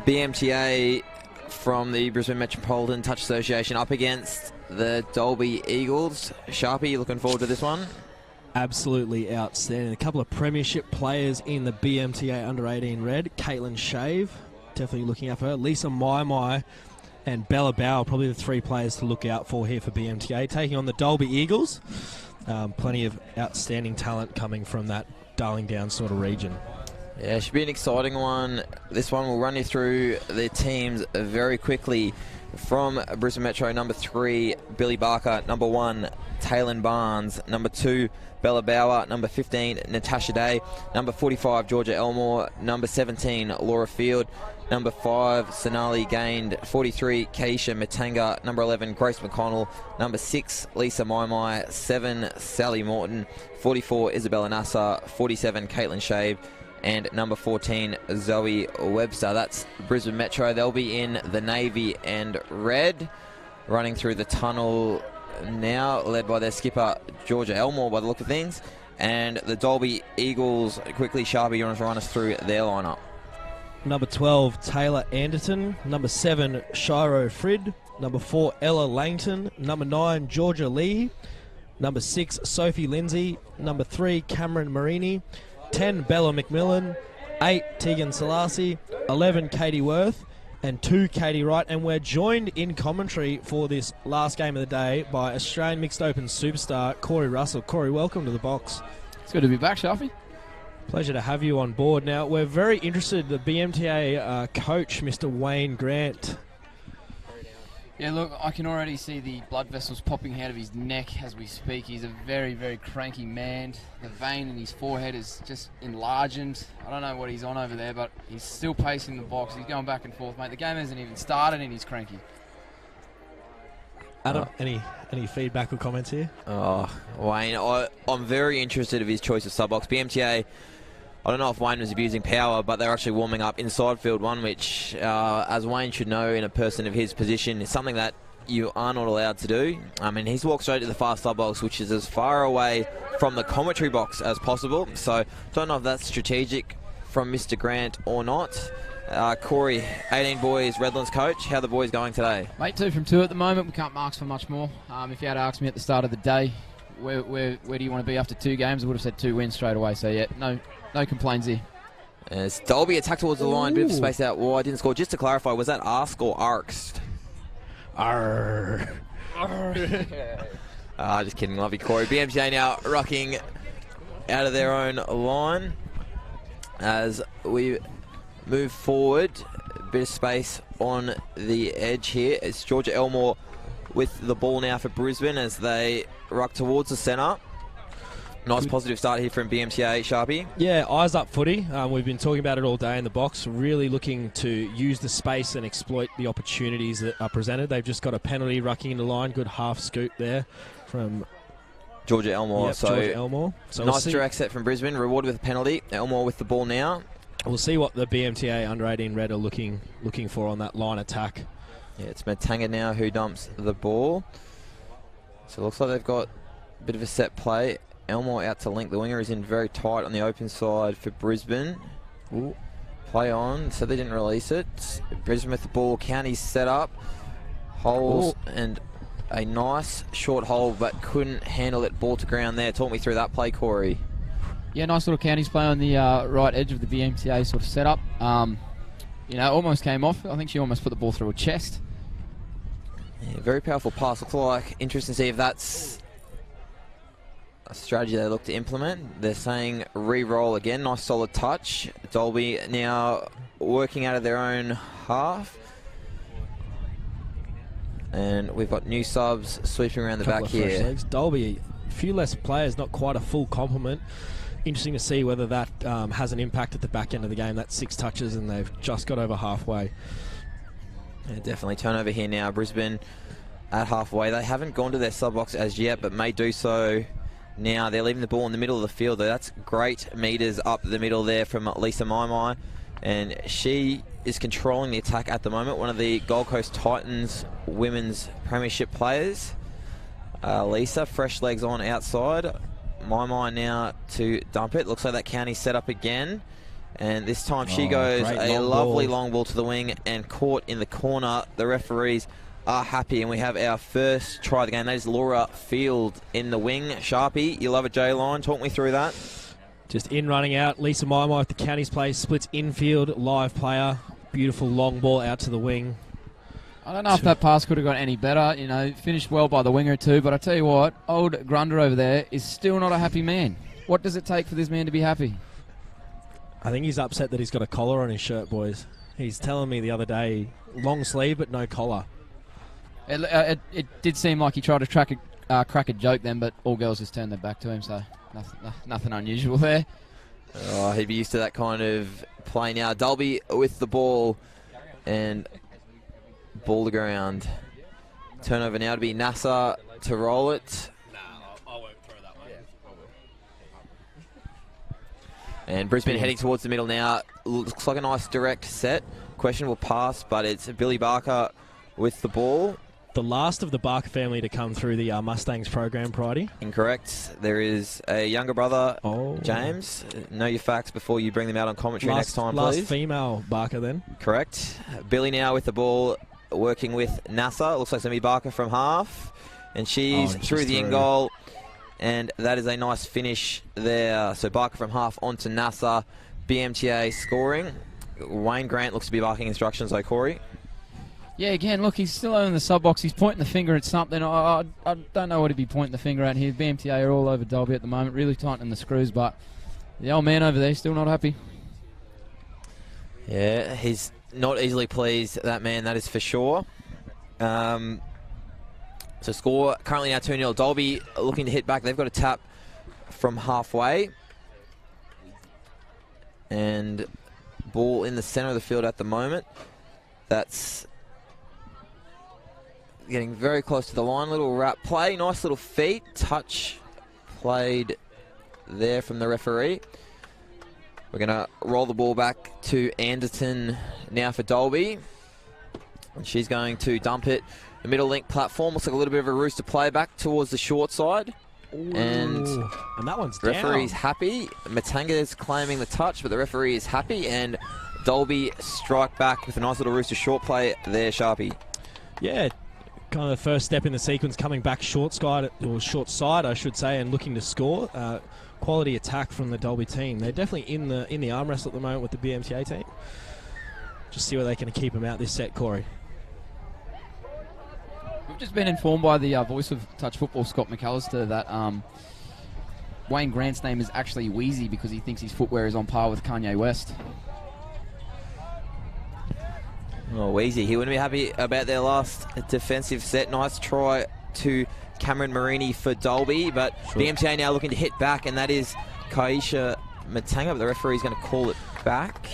BMTA from the Brisbane Metropolitan Touch Association up against the Dalby Eagles. Sharpie, you looking forward to this one? Absolutely outstanding. A couple of premiership players in the BMTA under 18 red. Caitlin Shave, definitely looking out for her. Lisa Mai and Bella Bauer, probably the three players to look out for here for BMTA, taking on the Dalby Eagles. Plenty of outstanding talent coming from that Darling Downs sort of region. Yeah, it should be an exciting one. This one will run you through the teams very quickly. From Brisbane Metro, number 3, Billy Barker. Number 1, Taylor Barnes. Number 2, Bella Bauer. Number 15, Natasha Day. Number 45, Georgia Elmore. Number 17, Laura Field. Number 5, Sonali Gained. 43, Keisha Matanga. Number 11, Grace McConnell. Number 6, Lisa Maimai. 7, Sally Morton. 44, Isabella Nasser. 47, Caitlin Shave. And number 14, Zoe Webster. That's Brisbane Metro. They'll be in the navy and red, running through the tunnel now, led by their skipper, Georgia Elmore, by the look of things. And the Dalby Eagles, quickly, Sharpie, you want to run us through their lineup? Number 12, Taylor Anderton. Number 7, Shiro Frid. Number 4, Ella Langton. Number 9, Georgia Lee. Number 6, Sophie Lindsay. Number 3, Cameron Marini. 10, Bella McMillan. 8, Tegan Selassie. 11, Katie Worth. And 2, Katie Wright. And we're joined in commentary for this last game of the day by Australian Mixed Open superstar Corey Russell. Corey, welcome to the box. It's good to be back, Sharpie. Pleasure to have you on board. Now, we're very interested, the BMTA coach, Mr. Wayne Grant. Yeah, look, I can already see the blood vessels popping out of his neck as we speak. He's a very, very cranky man. The vein in his forehead is just enlarged. I don't know what he's on over there, but he's still pacing the box. He's going back and forth, mate. The game hasn't even started and he's cranky. Adam, any feedback or comments here? Oh, Wayne, I'm very interested of his choice of sub-box. BMTA, I don't know if Wayne was abusing power, but they're actually warming up inside field one, which, as Wayne should know in a person of his position, is something that you are not allowed to do. I mean, he's walked straight to the fast sub-box, which is as far away from the commentary box as possible. So, don't know if that's strategic from Mr. Grant or not. Corey, 18 boys, Redlands coach, how are the boys going today? Mate, 2 from 2 at the moment. We can't mark for much more. If you had asked me at the start of the day, where do you want to be after 2 games, I would have said 2 wins straight away. So, yeah, no complaints here. As Dalby attacked towards the line, bit of space out wide, didn't score. Just to clarify, was that ask or arxed? Arr. Just kidding, love you, Corey. BMJ now rocking out of their own line as we move forward. A bit of space on the edge here. It's Georgia Elmore with the ball now for Brisbane as they ruck towards the centre. Nice positive start here from BMTA, Sharpie. Yeah, eyes up footy. We've been talking about it all day in the box, really looking to use the space and exploit the opportunities that are presented. They've just got a penalty rucking in the line, good half scoop there from Georgia Elmore. Yep, Georgia Elmore. So nice direct set from Brisbane, rewarded with a penalty. Elmore with the ball now. We'll see what the BMTA under 18 red are looking for on that line attack. Yeah, it's Matanga now who dumps the ball. So it looks like they've got a bit of a set play. Elmore out to link. The winger is in very tight on the open side for Brisbane. Ooh. Play on, so they didn't release it. Brisbane with the ball. County's set up. Holes and a nice short hole, but couldn't handle it. Ball to ground there. Talk me through that play, Corey. Yeah, nice little Counties play on the right edge of the BMTA sort of setup. Almost came off. I think she almost put the ball through her chest. Yeah, very powerful pass. Looks like interesting to see if that's a strategy they look to implement. They're saying re-roll again. Nice solid touch. Dalby now working out of their own half. And we've got new subs sweeping around the back here. Legs. Dalby, a few less players, not quite a full complement. Interesting to see whether that has an impact at the back end of the game. That's 6 touches and they've just got over halfway. Yeah, definitely turnover here now. Brisbane at halfway. They haven't gone to their sub-box as yet, but may do so now. They're leaving the ball in the middle of the field. That's great meters up the middle there from Lisa Maimai. And she is controlling the attack at the moment. One of the Gold Coast Titans women's premiership players. Lisa, fresh legs on outside. My now to dump it. Looks like that county's set up again. And this time she goes a lovely long ball to the wing and caught in the corner. The referees are happy, and we have our first try of the game. That is Laura Field in the wing. Sharpie, you love a J-line. Talk me through that. Just in, running out. Lisa Maimai at the county's place. Splits infield, live player. Beautiful long ball out to the wing. I don't know if that pass could have got any better. You know, finished well by the winger too. But I tell you what, old Grunder over there is still not a happy man. What does it take for this man to be happy? I think he's upset that he's got a collar on his shirt, boys. He's telling me the other day, long sleeve but no collar. It did seem like he tried to crack a joke then, but all girls just turned their back to him, so nothing unusual there. Oh, he'd be used to that kind of play now. Dolby with the ball and ball to ground. Turnover now to be NASA to roll it. I won't throw that one. And Brisbane heading towards the middle now. Looks like a nice direct set. Questionable pass, but it's Billy Barker with the ball. The last of the Barker family to come through the Mustangs program, Pridey. Incorrect. There is a younger brother, James. Know your facts before you bring them out on commentary next time, please. Last female Barker then. Correct. Billy now with the ball, working with NASA. Looks like it's going to be Barker from half. And she's through the in goal. And that is a nice finish there. So Barker from half onto NASA. BMTA scoring. Wayne Grant looks to be barking instructions, though, Corey. Yeah, again, look, he's still in the sub box. He's pointing the finger at something. I don't know what he'd be pointing the finger at here. BMTA are all over Dolby at the moment, really tightening the screws, but the old man over there is still not happy. Yeah, he's not easily pleased, that man, that is for sure. So score currently now 2-0. Dolby looking to hit back. They've got a tap from halfway. And ball in the centre of the field at the moment. That's getting very close to the line. Little wrap play. Nice little feet. Touch played there from the referee. We're going to roll the ball back to Anderton now for Dolby. And she's going to dump it. The middle link platform looks like a little bit of a rooster play back towards the short side. Ooh. And that one's the referee's happy. Matanga is claiming the touch, but the referee is happy. And Dolby strike back with a nice little rooster short play there, Sharpie. Yeah, kind of the first step in the sequence, coming back short side, I should say, and looking to score. Quality attack from the Dolby team. They're definitely in the arm wrestle at the moment with the BMTA team. Just see where they can keep them out this set, Corey. We've just been informed by the voice of touch football, Scott McAllister, that Wayne Grant's name is actually Wheezy because he thinks his footwear is on par with Kanye West. Oh, Wheezy, he wouldn't be happy about their last defensive set. Nice try to Cameron Marini for Dolby, but BMTA now looking to hit back, and that is Kaisha Matanga, but the referee's going to call it back.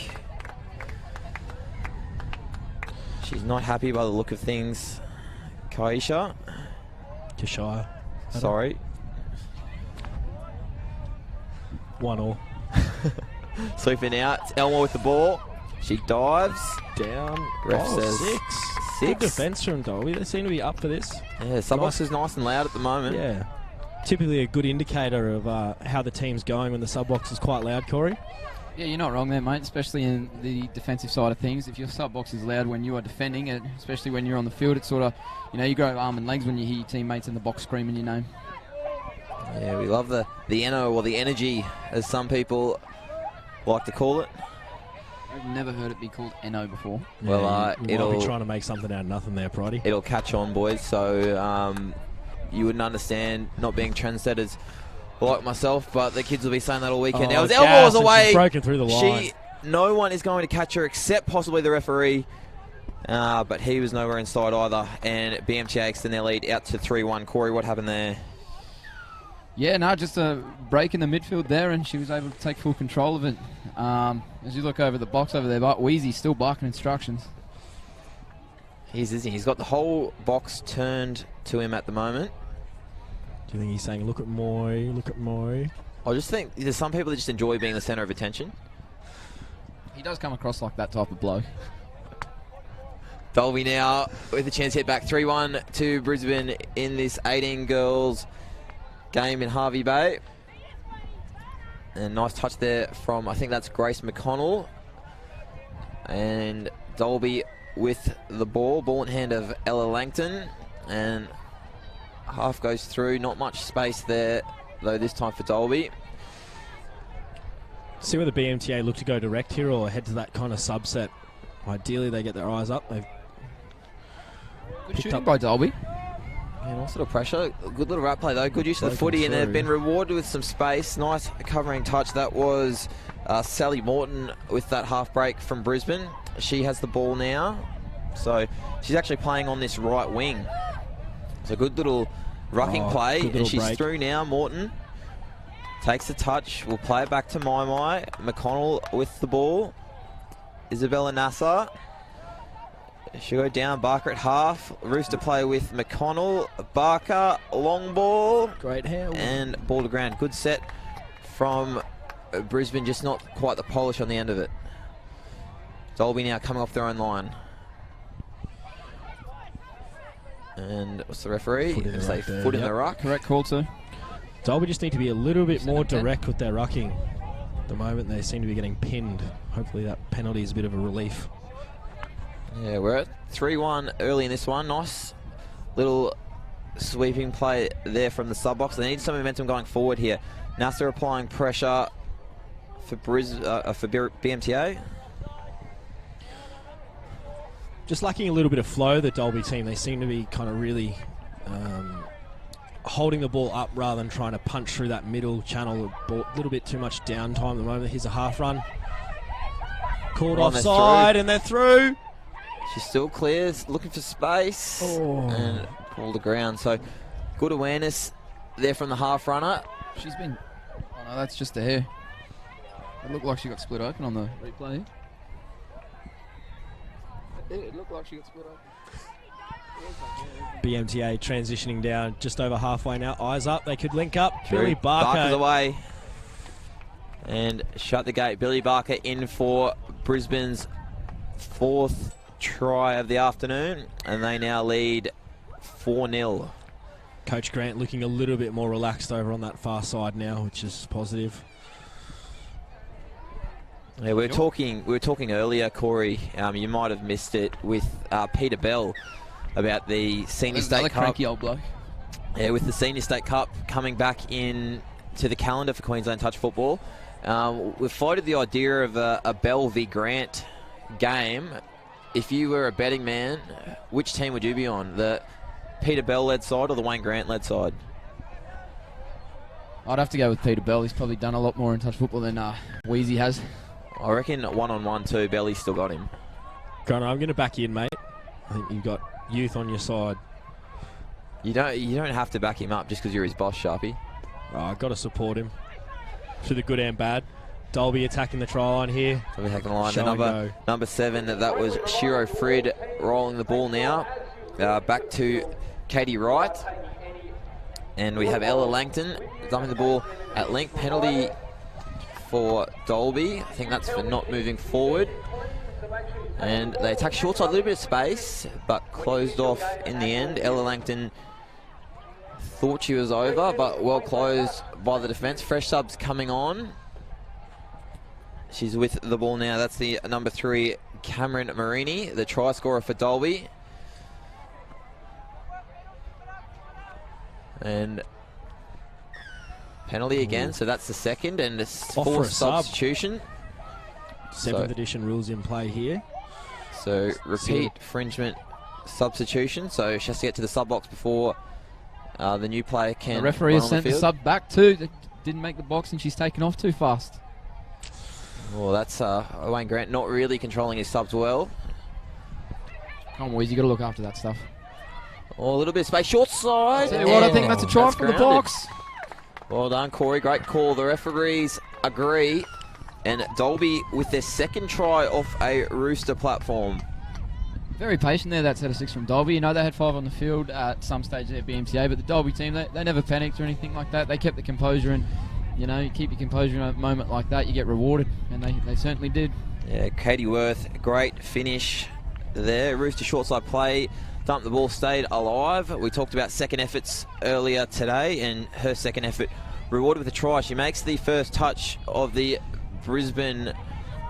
She's not happy by the look of things. Kaisha. Kashaya. Sorry. 1-1. Sweeping out. Elmore with the ball. She dives. Down. Ref says 6. Good defence from Dolby. They seem to be up for this. Yeah, sub-box is nice and loud at the moment. Yeah. Typically a good indicator of how the team's going when the sub-box is quite loud, Corey. Yeah, you're not wrong there, mate, especially in the defensive side of things. If your sub-box is loud when you are defending, and especially when you're on the field, it's sort of, you grow arm and legs when you hear your teammates in the box screaming your name. Yeah, we love the eno, or the energy, as some people like to call it. I've never heard it be called Eno before. Well, it'll be trying to make something out of nothing there, Pridey. It'll catch on, boys. So you wouldn't understand not being trendsetters like myself, but the kids will be saying that all weekend. Now, Elmore was away. She's broken through the line. No one is going to catch her except possibly the referee. But he was nowhere inside either. And BMTA extend their lead out to 3-1. Corey, what happened there? Yeah, no, just a break in the midfield there, and she was able to take full control of it. As you look over the box over there, but Wheezy's still barking instructions. He's got the whole box turned to him at the moment. Do you think he's saying, look at Moy, look at Moy? I just think there's some people that just enjoy being the centre of attention. He does come across like that type of bloke. Dolby now with a chance to hit back 3-1 to Brisbane in this 18 girls game in Harvey Bay. And nice touch there from, I think that's Grace McConnell. And Dolby with the ball in hand of Ella Langton. And half goes through, not much space there, though this time for Dolby. See whether BMTA look to go direct here or head to that kind of subset. Ideally, they get their eyes up. They've Good shooting by Dolby. And all sort of pressure. Good little wrap play though. Good use of the footy, and they've been rewarded with some space. Nice covering touch. That was Sally Morton with that half break from Brisbane. She has the ball now. So she's actually playing on this right wing. So good little rucking play. And she's break. Through now, Morton. Takes the touch. We'll play it back to Mai. McConnell with the ball. Isabella Nassar. She'll go down. Barker at half. Rooster play with McConnell. Barker, long ball. Great hand. And ball to ground. Good set from Brisbane, just not quite the polish on the end of it. Dolby now coming off their own line. And what's the referee? Foot in the ruck. Correct call too. Dolby just need to be a little bit more direct with their rucking. At the moment, they seem to be getting pinned. Hopefully that penalty is a bit of a relief. Yeah, we're at 3-1 early in this one. Nice little sweeping play there from the sub-box. They need some momentum going forward here. Nasser applying pressure for BMTA. Just lacking a little bit of flow, the Dolby team. They seem to be kind of really holding the ball up rather than trying to punch through that middle channel. A little bit too much downtime at the moment. Here's a half run. Called offside, and they're through. She still clears, looking for space, and ball to ground. So good awareness there from the half runner. She's been... Oh no, that's just a hair. It looked like she got split open on the replay. It looked like she got split open. BMTA transitioning down just over halfway now. Eyes up, they could link up. Billy Barker's away. And shut the gate. Billy Barker in for Brisbane's 4th try of the afternoon, and they now lead 4-0. Coach Grant looking a little bit more relaxed over on that far side now, which is positive. Yeah, we were talking earlier, Corey. You might have missed it with Peter Bell about the Senior State Cup. Cranky old bloke. Yeah, with the Senior State Cup coming back in to the calendar for Queensland Touch Football. We've floated the idea of a Bell v Grant game. If you were a betting man, which team would you be on? The Peter Bell-led side or the Wayne Grant-led side? I'd have to go with Peter Bell. He's probably done a lot more in touch football than Wheezy has. I reckon one-on-one too. Belly's still got him. Connor, I'm going to back you in, mate. I think you've got youth on your side. You don't have to back him up just because you're his boss, Sharpie. Oh, I've got to support him through the good and bad. Dolby attacking the try line here. Dolby attacking the line. The number 7, that was Shiro Frid rolling the ball now. Back to Katie Wright. And we have Ella Langton dumping the ball at length. Penalty for Dolby. I think that's for not moving forward. And they attack short side, a little bit of space, but closed off in the end. Ella Langton thought she was over, but well closed by the defence. Fresh subs coming on. She's with the ball now. That's the number 3, Cameron Marini, the try scorer for Dolby. And penalty again, so that's the second, and a forced substitution. 7th edition rules in play here. So repeat infringement substitution. So she has to get to the sub box before the new player can. The referee has sent the sub back too. They didn't make the box, and she's taken off too fast. Well, that's Wayne Grant not really controlling his subs well. Come on, boys, you got to look after that stuff. Oh, a little bit of space, short side. Tell you what, I think that's a try from the box. Well done, Corey. Great call. The referees agree. And Dolby with their 2nd try off a Rooster platform. Very patient there, that set of 6 from Dolby. You know, they had 5 on the field at some stage there at BMTA, but the Dolby team, they never panicked or anything like that. They kept the composure, and, you know, you keep your composure in a moment like that, you get rewarded, and they certainly did. Yeah, Katie Worth, great finish there. Rooster short side play, thumped the ball, stayed alive. We talked about second efforts earlier today, and her second effort rewarded with a try. She makes the first touch of the Brisbane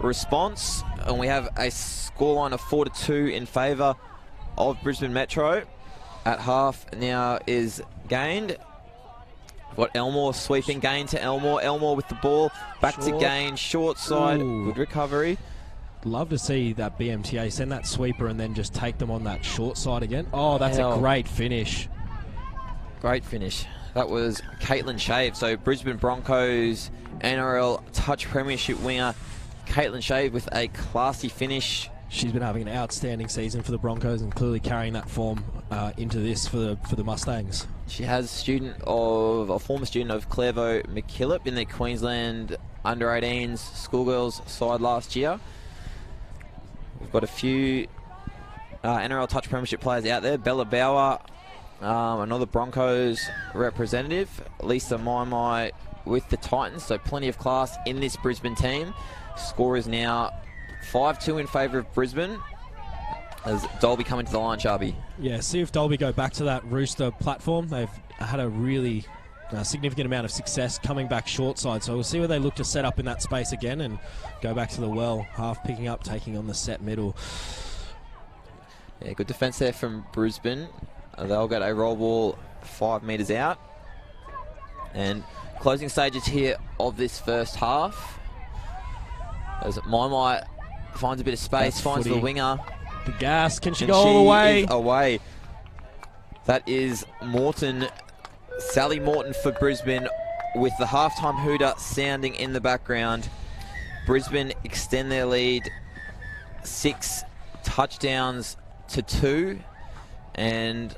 response, and we have a scoreline of 4-2 in favour of Brisbane Metro. At half now is gained. We've got Elmore sweeping, gain to Elmore. Elmore with the ball, back to gain, short side. Ooh. Good recovery. Love to see that BMTA send that sweeper and then just take them on that short side again. Oh, that's a great finish. Great finish. That was Caitlin Shave. So Brisbane Broncos NRL Touch Premiership winger Caitlin Shave with a classy finish. She's been having an outstanding season for the Broncos and clearly carrying that form into this for the Mustangs. She has a former student of Clairvaux McKillop in the Queensland under-18s schoolgirls side last year. We've got a few NRL Touch Premiership players out there. Bella Bauer, another Broncos representative. Lisa Maimai with the Titans, so plenty of class in this Brisbane team. Score is now 5-2 in favour of Brisbane as Dolby coming to the line, Sharpie. Yeah, see if Dolby go back to that Rooster platform. They've had a really significant amount of success coming back short side, so we'll see where they look to set up in that space again and go back to the well, half picking up, taking on the set middle. Yeah, good defence there from Brisbane. They'll get a roll ball 5 metres out. And closing stages here of this first half. As Maimai finds a bit of space, finds the winger. The gas, can she go all the way? Is away. That is Morton, Sally Morton for Brisbane, with the halftime hooter sounding in the background. Brisbane extend their lead 6 touchdowns to 2, and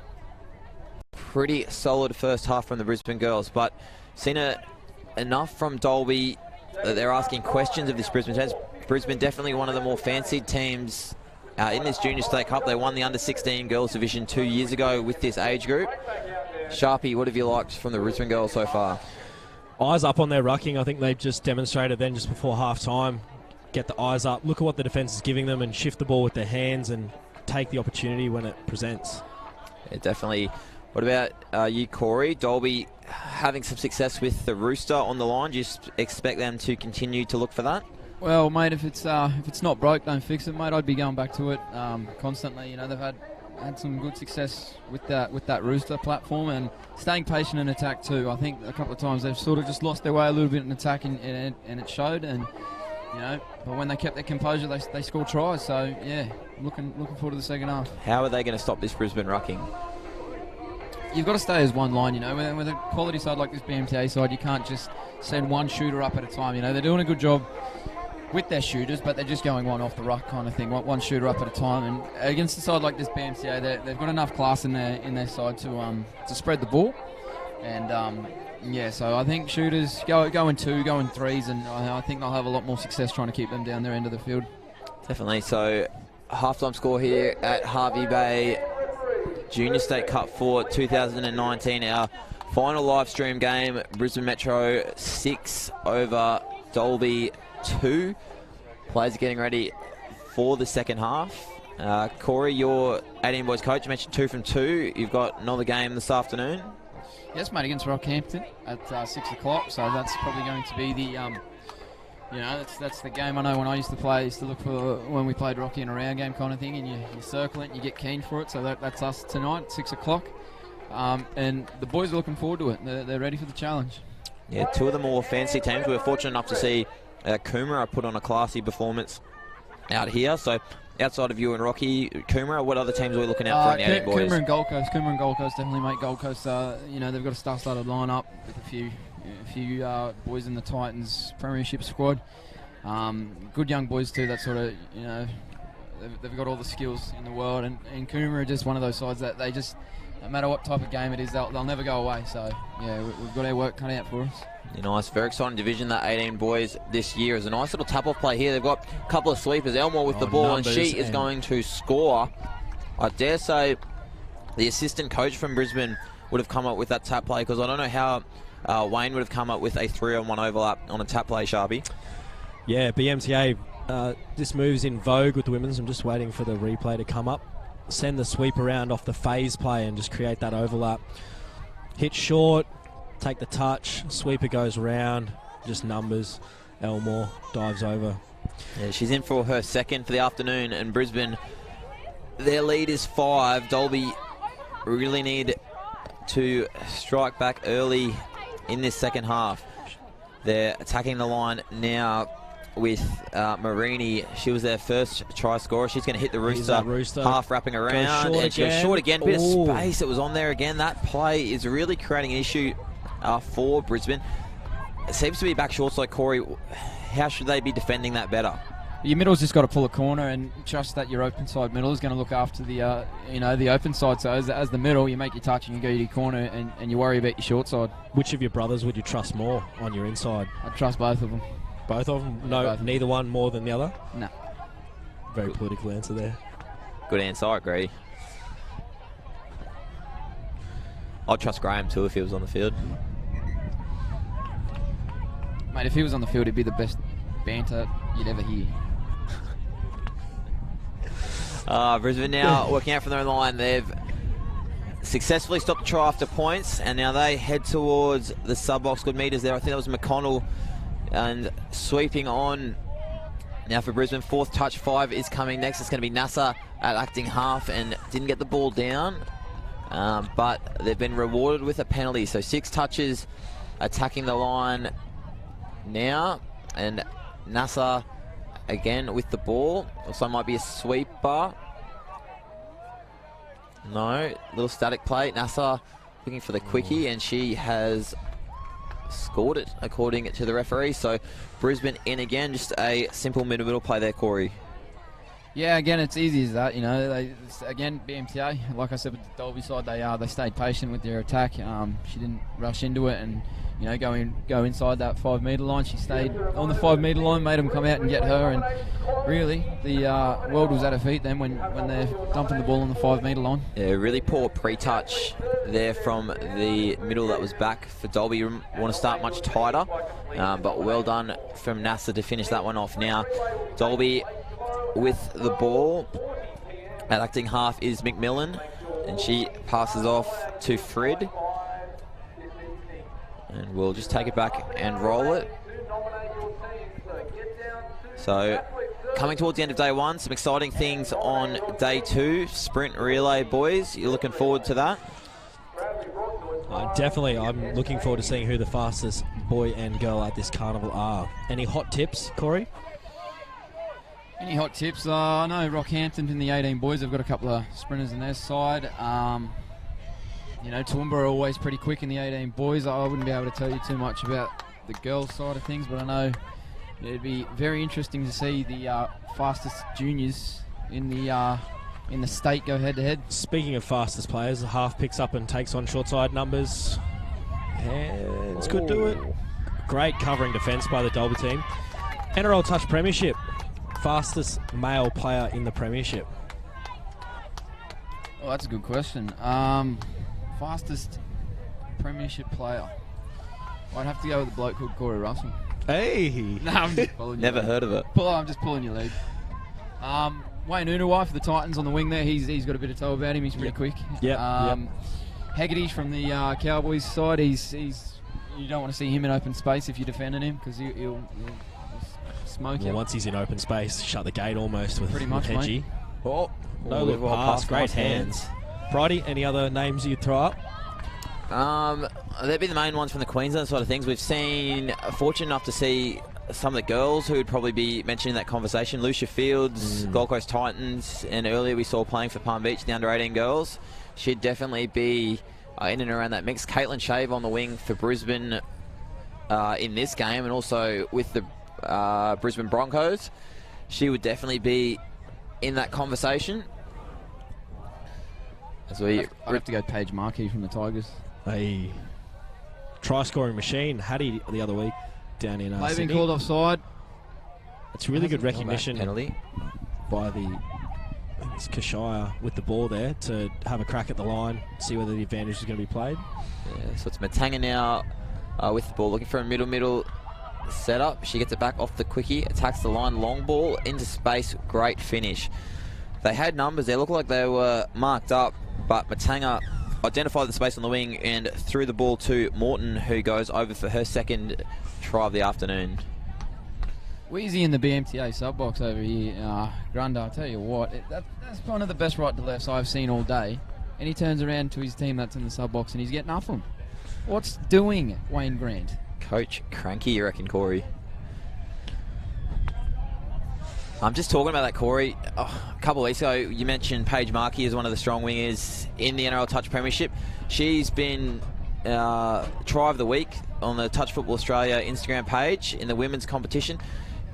pretty solid first half from the Brisbane girls, but seen enough from Dolby that they're asking questions of this Brisbane team. Brisbane definitely one of the more fancied teams in this Junior State Cup. They won the under-16 girls division 2 years ago with this age group. Sharpie, what have you liked from the Brisbane girls so far? Eyes up on their rucking. I think they've just demonstrated then just before half-time. Get the eyes up, look at what the defence is giving them and shift the ball with their hands and take the opportunity when it presents. Yeah, definitely. What about you, Corey? Dolby having some success with the Rooster on the line. Do you expect them to continue to look for that? Well, mate, if it's not broke, don't fix it, mate. I'd be going back to it constantly. You know, they've had some good success with that Rooster platform and staying patient in attack too. I think a couple of times they've sort of just lost their way a little bit in attack, and it showed. And you know, but when they kept their composure, they scored tries. So yeah, looking forward to the second half. How are they going to stop this Brisbane rucking? You've got to stay as one line, you know. With a quality side like this BMTA side, you can't just send one shooter up at a time. You know, they're doing a good job with their shooters, but they're just going one off the ruck kind of thing, one shooter up at a time. And against a side like this BMTA, they've got enough class in their side to spread the ball. And yeah, so I think shooters go in 2, go in 3s, and I think they'll have a lot more success trying to keep them down their end of the field. Definitely. So halftime score here at Harvey Bay Junior State Cup for 2019. Our final live stream game, Brisbane Metro 6 over Dolby 2. Players are getting ready for the second half. Corey, your 18 boys coach, you mentioned 2 from 2. You've got another game this afternoon. Yes, mate, against Rockhampton at 6 o'clock. So that's probably going to be the you know, that's the game I know when I used to play. I used to look for when we played Rocky in a round game kind of thing, and you circle it and you get keen for it. So that's us tonight, 6 o'clock. And the boys are looking forward to it. They're ready for the challenge. Yeah, 2 of the more fancy teams. We were fortunate enough to see Coomera put on a classy performance out here. So outside of you and Rocky, Coomera, what other teams are we looking out for in the 18 boys? Coomera and Gold Coast definitely make Gold Coast. You know, they've got a star-started lineup with a few boys in the Titans Premiership squad. Good young boys too. That sort of, you know, they've got all the skills in the world. And Coomera are just one of those sides that they just, no matter what type of game it is, they'll never go away. So yeah, we've got our work cut out for us. Yeah, nice, very exciting division, that 18 boys this year. Is a nice little tap-off play here. They've got a couple of sweepers. Elmore with the ball, and she is going to score. I dare say the assistant coach from Brisbane would have come up with that tap play, because I don't know how Wayne would have come up with a 3-on-1 overlap on a tap play, Sharpie. Yeah, BMTA This move's in vogue with the women's. I'm just waiting for the replay to come up. Send the sweep around off the phase play and just create that overlap. Hit short, take the touch, sweeper goes round, just numbers. Elmore dives over. Yeah, she's in for her second for the afternoon, and Brisbane, their lead is 5. Dalby really need to strike back early in this second half. They're attacking the line now with Marini. She was their first try scorer. She's going to hit the rooster, half wrapping around, and she goes short again. Bit of space that was on there again. That play is really creating an issue for Brisbane. It seems to be back short side. Corey, how should they be defending that better? Your middle's just got to pull a corner and trust that your open side middle is going to look after the the open side. So as the middle, you make your touch and you go to your corner and you worry about your short side. Which of your brothers would you trust more on your inside? I'd trust both of them. Both of them? No, both. Neither one more than the other? No. Very political answer there. Good answer, I agree. I'd trust Graham too if he was on the field. Mate, if he was on the field, he'd be the best banter you'd ever hear. Brisbane now working out from their own line. They've successfully stopped the try after points, and now they head towards the sub-box. Good meters there. I think that was McConnell, and sweeping on now for Brisbane. 4th touch, 5 is coming next. It's going to be Nasser at acting half and didn't get the ball down, but they've been rewarded with a penalty. So 6 touches attacking the line now, and Nasser again with the ball. Also might be a sweeper. No, little static play. Nasser looking for the quickie, and she has scored it according to the referee. So Brisbane in again. Just a simple middle play there, Corey. Yeah, again, it's easy as that. Again, BMTA, like I said with the Dalby side, they stayed patient with their attack. She didn't rush into it and go inside that 5 metre line. She stayed on the 5 metre line, made them come out and get her, and really the world was at her feet then when they're dumping the ball on the 5 metre line. Yeah, really poor pre-touch there from the middle that was back for Dalby. You want to start much tighter, but well done from Nasser to finish that one off. Now Dalby with the ball at acting half is McMillan, and she passes off to Frid. And we'll just take it back and roll it. So, coming towards the end of day 1, some exciting things on day 2. Sprint relay, boys. You're looking forward to that? Definitely. I'm looking forward to seeing who the fastest boy and girl at this carnival are. Any hot tips, Corey? Any hot tips? I know Rockhampton in the 18 boys have got a couple of sprinters on their side. Toowoomba are always pretty quick in the 18 boys. I wouldn't be able to tell you too much about the girls' side of things, but I know it'd be very interesting to see the fastest juniors in the state go head-to-head. Speaking of fastest players, the half picks up and takes on short side numbers. Hands could do it. Great covering defence by the Dalby team. NRL Touch Premiership. Fastest male player in the Premiership. Oh, that's a good question. Fastest Premiership player. I'd have to go with a bloke called Corey Russell. Hey! No, I'm just pulling Never heard of it. I'm just pulling your lead. Wayne Unawai for the Titans on the wing there. He's got a bit of toe about him. He's pretty quick. Haggerty from the Cowboys side. He's you don't want to see him in open space if you're defending him because he'll smoke you. Once he's in open space, shut the gate almost with pretty much, Hedgie. Oh, no look pass. Great hands. Bridie, any other names you'd throw up? They'd be the main ones from the Queensland side of things. We've seen, fortunate enough to see some of the girls who would probably be mentioned in that conversation. Lucia Fields, Gold Coast Titans, and earlier we saw playing for Palm Beach, the under-18 girls. She'd definitely be in and around that mix. Caitlin Shave on the wing for Brisbane in this game, and also with the Brisbane Broncos. She would definitely be in that conversation. I'd have to go Paige Markey from the Tigers. A try-scoring machine. Hattie the other week down in They've Sydney. been called offside. It's really good recognition penalty by the I think it's Kashire with the ball there to have a crack at the line, see whether the advantage is going to be played. Yeah, so it's Matanga now with the ball, looking for a middle. setup. She gets it back off the quickie, attacks the line, long ball into space, great finish. They had numbers. They looked like they were marked up, but Matanga identified the space on the wing and threw the ball to Morton, who goes over for her second try of the afternoon. Wheezy in the BMTA sub box over here. Grunda, I'll tell you what, that's one of the best right to lefts I've seen all day. And he turns around to his team that's in the sub box and he's getting off them. What's doing Wayne Grant? Coach cranky, you reckon, Corey? I'm just talking about that, Corey. A couple of weeks ago, you mentioned Paige Markey as one of the strong wingers in the NRL Touch Premiership. She's been try of the week on the Touch Football Australia Instagram page in the women's competition.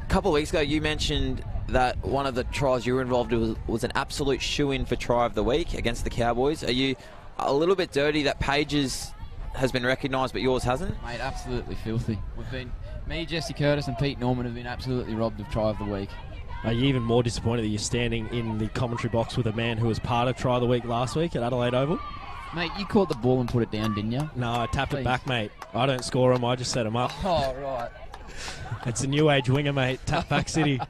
A couple of weeks ago, you mentioned that one of the trials you were involved in was an absolute shoe-in for try of the week against the Cowboys. Are you a little bit dirty that Paige's has been recognised but yours hasn't? Mate, absolutely filthy. Me, Jesse Curtis and Pete Norman have been absolutely robbed of try of the week. Are you even more disappointed that you're standing in the commentary box with a man who was part of try of the week last week at Adelaide Oval? Mate, you caught the ball and put it down, didn't you? No, I tapped it back, mate. I don't score them, I just set them up. Oh, right. It's a new age winger, mate. Tap back city.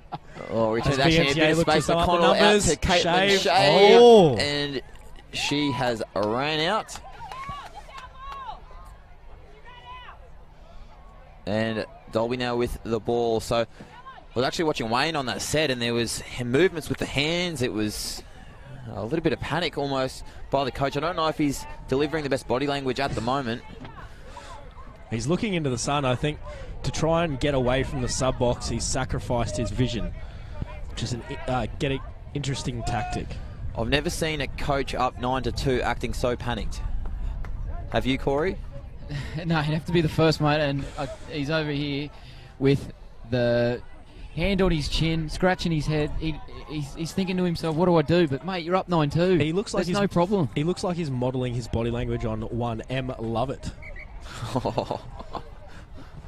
Oh, Richard's As actually a bit of BMTA space. looks to sum up the McConnell out numbers. to Caitlin Shave. Shave. Oh. And she has ran out. And Dolby now with the ball. So I was actually watching Wayne on that set, and there was movements with the hands. It was a little bit of panic almost by the coach. I don't know if he's delivering the best body language at the moment. He's looking into the sun, I think. To try and get away from the sub box, he's sacrificed his vision, which is an interesting tactic. I've never seen a coach up 9-2 acting so panicked. Have you, Corey? No, he'd have to be the first, mate. And he's over here with the hand on his chin, scratching his head. He's thinking to himself, what do I do? But, mate, you're up 9-2. He looks like There's no problem. He looks like he's modelling his body language on one M. Lovett.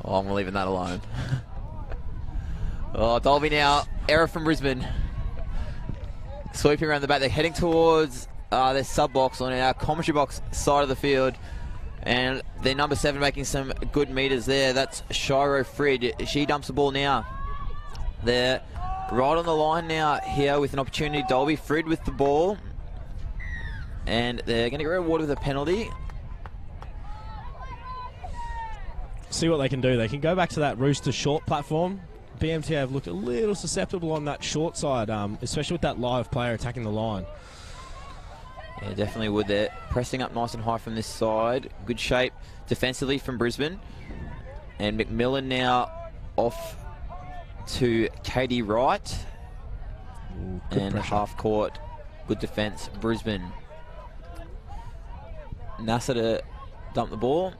Oh, I'm leaving that alone. Oh, Dolby now. Error from Brisbane. Sweeping around the back. They're heading towards their sub-box on our commentary box side of the field. And their number 7 making some good meters there. That's Shiro Frid. She dumps the ball now. They're right on the line now here with an opportunity. Dolby. Frid with the ball. And they're going to get rewarded with a penalty. See what they can do. They can go back to that Rooster short platform. BMT have looked a little susceptible on that short side, especially with that live player attacking the line. Yeah, definitely would. They're pressing up nice and high from this side. Good shape defensively from Brisbane. And McMillan now off to Katie Wright. Ooh, good and pressure. half court. Good defence, Brisbane. NASA to dump the ball.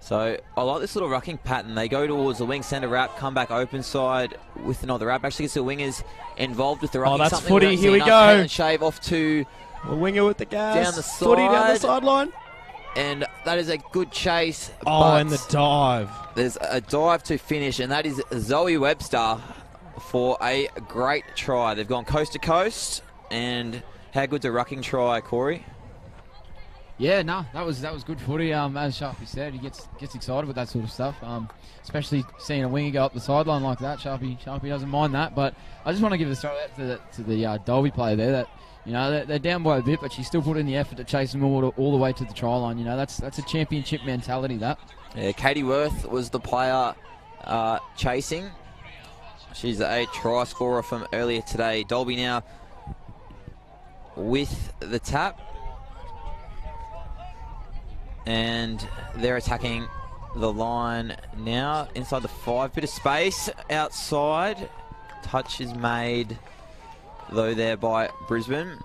So I like this little rucking pattern. They go towards the wing, send a wrap, come back open side with another wrap. Actually gets the wingers involved with the rucking. Oh, that's Something footy. we don't Here see we enough. go. Caitlin Shave off to A winger with the gas. down the Footy down the side. sideline. And that is a good chase. Oh, but and the dive. there's a dive to finish, and that is Zoe Webster for a great try. They've gone coast to coast, and how good's a rucking try, Corey? Yeah, no, that was good footy. As Sharpie said, he gets excited with that sort of stuff. Especially seeing a winger go up the sideline like that. Sharpie doesn't mind that. But I just want to give a throw out to the Dolby player there. That they're down by a bit, but she still put in the effort to chase them all the way to the try line. That's a championship mentality. That. Yeah, Katie Worth was the player chasing. She's a try scorer from earlier today. Dolby now with the tap. And they're attacking the line now. Inside the 5, bit of space outside. Touch is made, though, there by Brisbane.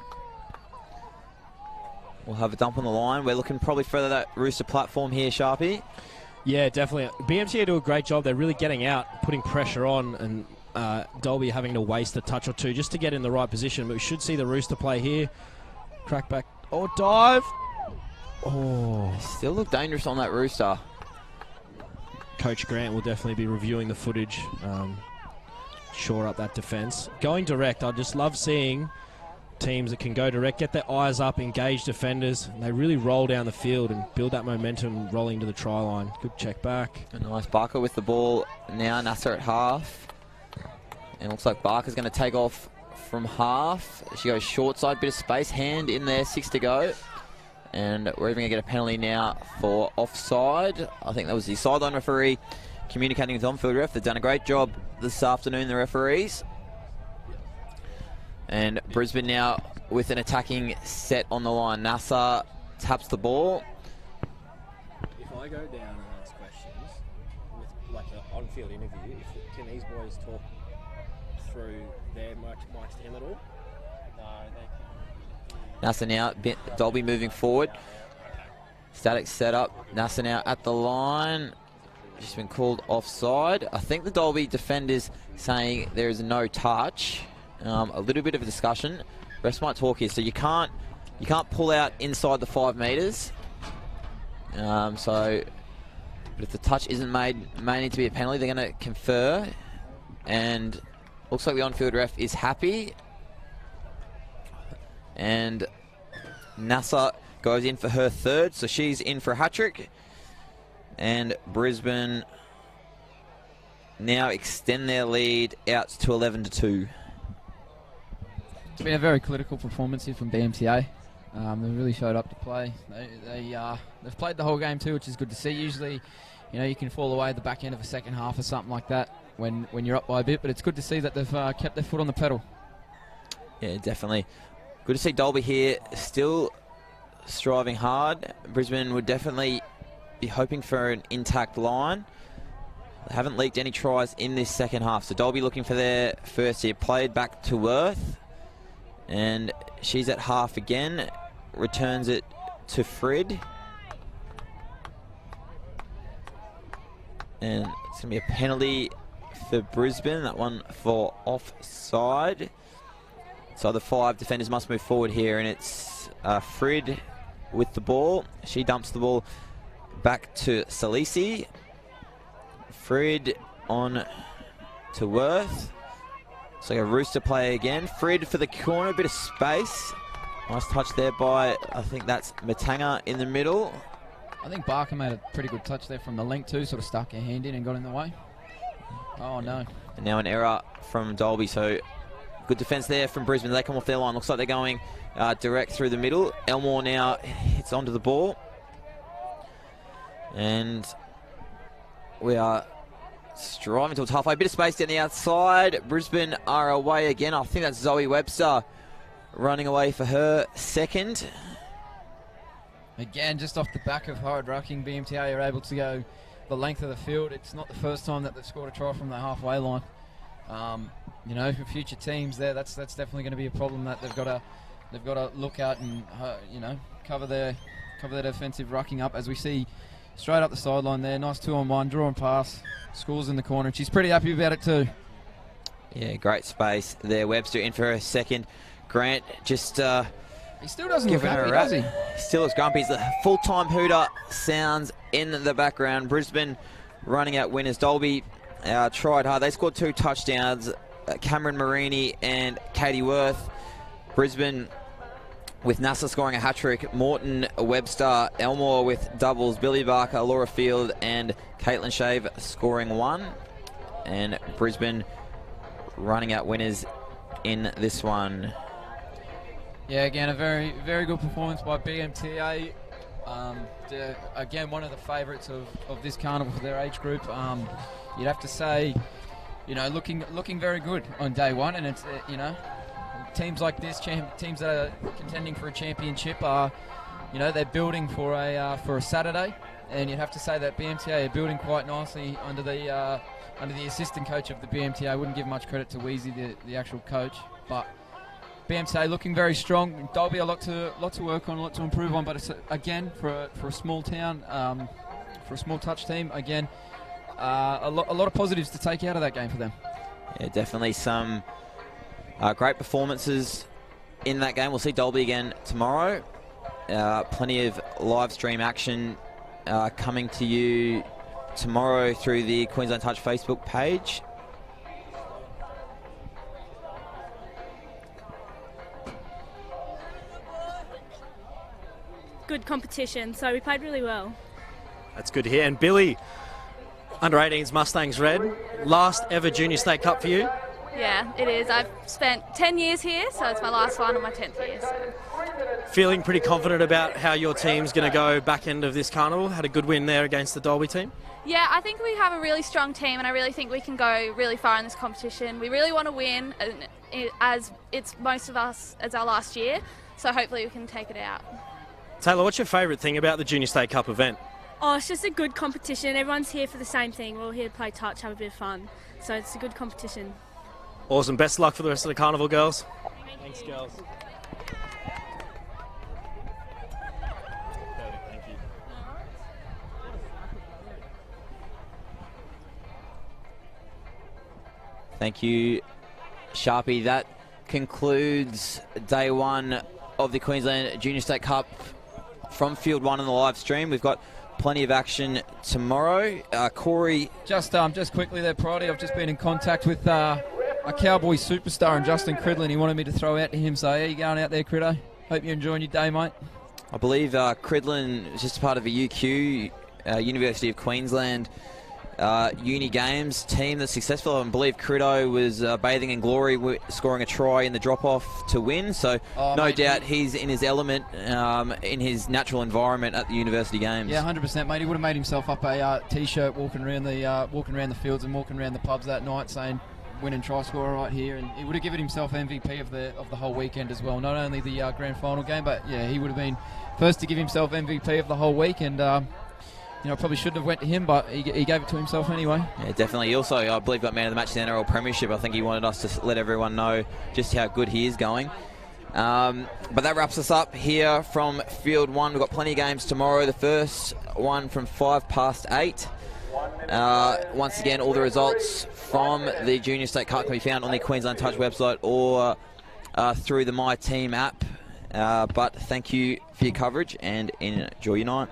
We'll have a dump on the line. We're looking probably further that Rooster platform here, Sharpie. Yeah, definitely. BMT do a great job. They're really getting out, putting pressure on, and Dolby having to waste a touch or two just to get in the right position. But we should see the Rooster play here. Crack back. Oh, dive. Oh. Still look dangerous on that Rooster. Coach Grant will definitely be reviewing the footage, shore up that defence. Going direct, I just love seeing teams that can go direct, get their eyes up, engage defenders, and they really roll down the field and build that momentum rolling to the try line. Good check back. A nice Barker with the ball now. Nasser at half. And looks like Barker's going to take off from half. She goes short side, bit of space, hand in there, 6 to go. And we're even going to get a penalty now for offside. I think that was the sideline referee communicating with on-field ref. They've done a great job this afternoon, the referees. And Brisbane now with an attacking set on the line. Nasser taps the ball. If I go down and ask questions with like an on-field interview, can these boys talk through their mics to him at all? No, they Nasser now, Dolby moving forward. Static setup. Nasser now at the line. She's been called offside. I think the Dolby defenders saying there is no touch. A little bit of a discussion. Refs might talk here, so you can't pull out inside the 5 metres. But if the touch isn't made, may need to be a penalty. They're going to confer, and looks like the on-field ref is happy. And Nasser goes in for her 3rd, so she's in for a hat-trick. And Brisbane now extend their lead out to 11-2. It's been a very clinical performance here from BMTA. They really showed up to play. They've played the whole game too, which is good to see. Usually, you can fall away at the back end of a second half or something like that when you're up by a bit, but it's good to see that they've kept their foot on the pedal. Yeah, definitely. Good to see Dolby here still striving hard. Brisbane would definitely be hoping for an intact line. They haven't leaked any tries in this second half, so Dolby looking for their first here. Played back to Worth. And she's at half again, returns it to Frid. And it's going to be a penalty for Brisbane, that one for offside. So the 5 defenders must move forward here, and it's Frid with the ball. She dumps the ball back to Salisi. Frid on to Worth. So a Rooster play again. Frid for the corner, a bit of space. Nice touch there by, I think that's Matanga in the middle. I think Barker made a pretty good touch there from the link too, sort of stuck her hand in and got in the way. Oh no. And now an error from Dolby, so good defence there from Brisbane. They come off their line. Looks like they're going direct through the middle. Elmore now hits onto the ball. And we are striving towards halfway. Bit of space down the outside. Brisbane are away again. I think that's Zoe Webster running away for her 2nd. Again, just off the back of hard rucking, BMTA are able to go the length of the field. It's not the first time that they've scored a try from the halfway line. For future teams there, that's definitely going to be a problem that they've got to look at and cover their defensive rucking up, as we see straight up the sideline there. Nice 2-on-1, draw and pass. Scores in the corner, and she's pretty happy about it too. Yeah, great space there. Webster in for her 2nd. Grant just he still doesn't look happy, does he? Still looks grumpy. The full-time hooter sounds in the background. Brisbane running out winners. Dolby tried hard. They scored 2 touchdowns. Cameron Marini and Katie Worth. Brisbane with Nasser scoring a hat-trick. Morton, Webster, Elmore with doubles. Billy Barker, Laura Field and Caitlin Shave scoring 1. And Brisbane running out winners in this one. Yeah, again, a very, very good performance by BMTA. Again, one of the favourites of this carnival for their age group. You'd have to say, looking very good on day one, and it's teams like this, teams that are contending for a championship are, they're building for a Saturday, and you'd have to say that BMTA are building quite nicely under the assistant coach of the BMTA. I wouldn't give much credit to Wheezy, the actual coach, but BMTA looking very strong. Dolby a lot to work on, a lot to improve on, but it's again for a small town, for a small touch team. Again, a lot of positives to take out of that game for them. Yeah, definitely some great performances in that game. We'll see Dolby again tomorrow. Plenty of live stream action coming to you tomorrow through the Queensland Touch Facebook page. good competition, so we played really well. That's good to hear. And Billy, under-18s Mustangs Red, last ever Junior State Cup for you? Yeah, it is. I've spent 10 years here, so it's my last one and my 10th year. So. Feeling pretty confident about how your team's going to go back end of this carnival? Had a good win there against the Dolby team? Yeah, I think we have a really strong team, and I really think we can go really far in this competition. We really want to win, as it's most of us as our last year, so hopefully we can take it out. Taylor, what's your favourite thing about the Junior State Cup event? Oh, it's just a good competition. Everyone's here for the same thing. We're all here to play touch, have a bit of fun. So it's a good competition. Awesome. Best of luck for the rest of the carnival, girls. Thanks, girls. Thank you. Thank you, Sharpie. That concludes day one of the Queensland Junior State Cup from Field 1 on the live stream. We've got plenty of action tomorrow. Corey. Just quickly there, Pridey, I've just been in contact with a Cowboy superstar and Justin Cridlin. He wanted me to throw out to him, so how you going out there, Criddo? Hope you're enjoying your day, mate. I believe Cridlin is just part of a UQ, University of Queensland uni games team that's successful. I believe Criddo was bathing in glory, scoring a try in the drop-off to win, so no doubt he's in his element, in his natural environment at the university games. Yeah, 100%, mate. He would have made himself up a T-shirt walking around the fields and walking around the pubs that night saying winning try scorer right here, and he would have given himself MVP of the whole weekend as well. Not only the grand final game, but yeah, he would have been first to give himself MVP of the whole week, and probably shouldn't have went to him, but he gave it to himself anyway. Yeah, definitely. He also, I believe, got man of the match in the NRL Premiership. I think he wanted us to let everyone know just how good he is going. But that wraps us up here from Field 1. We've got plenty of games tomorrow. The first one from 8:05. Once again, all the results from the Junior State Cup can be found on the Queensland Touch website or through the My Team app. But thank you for your coverage and enjoy your night.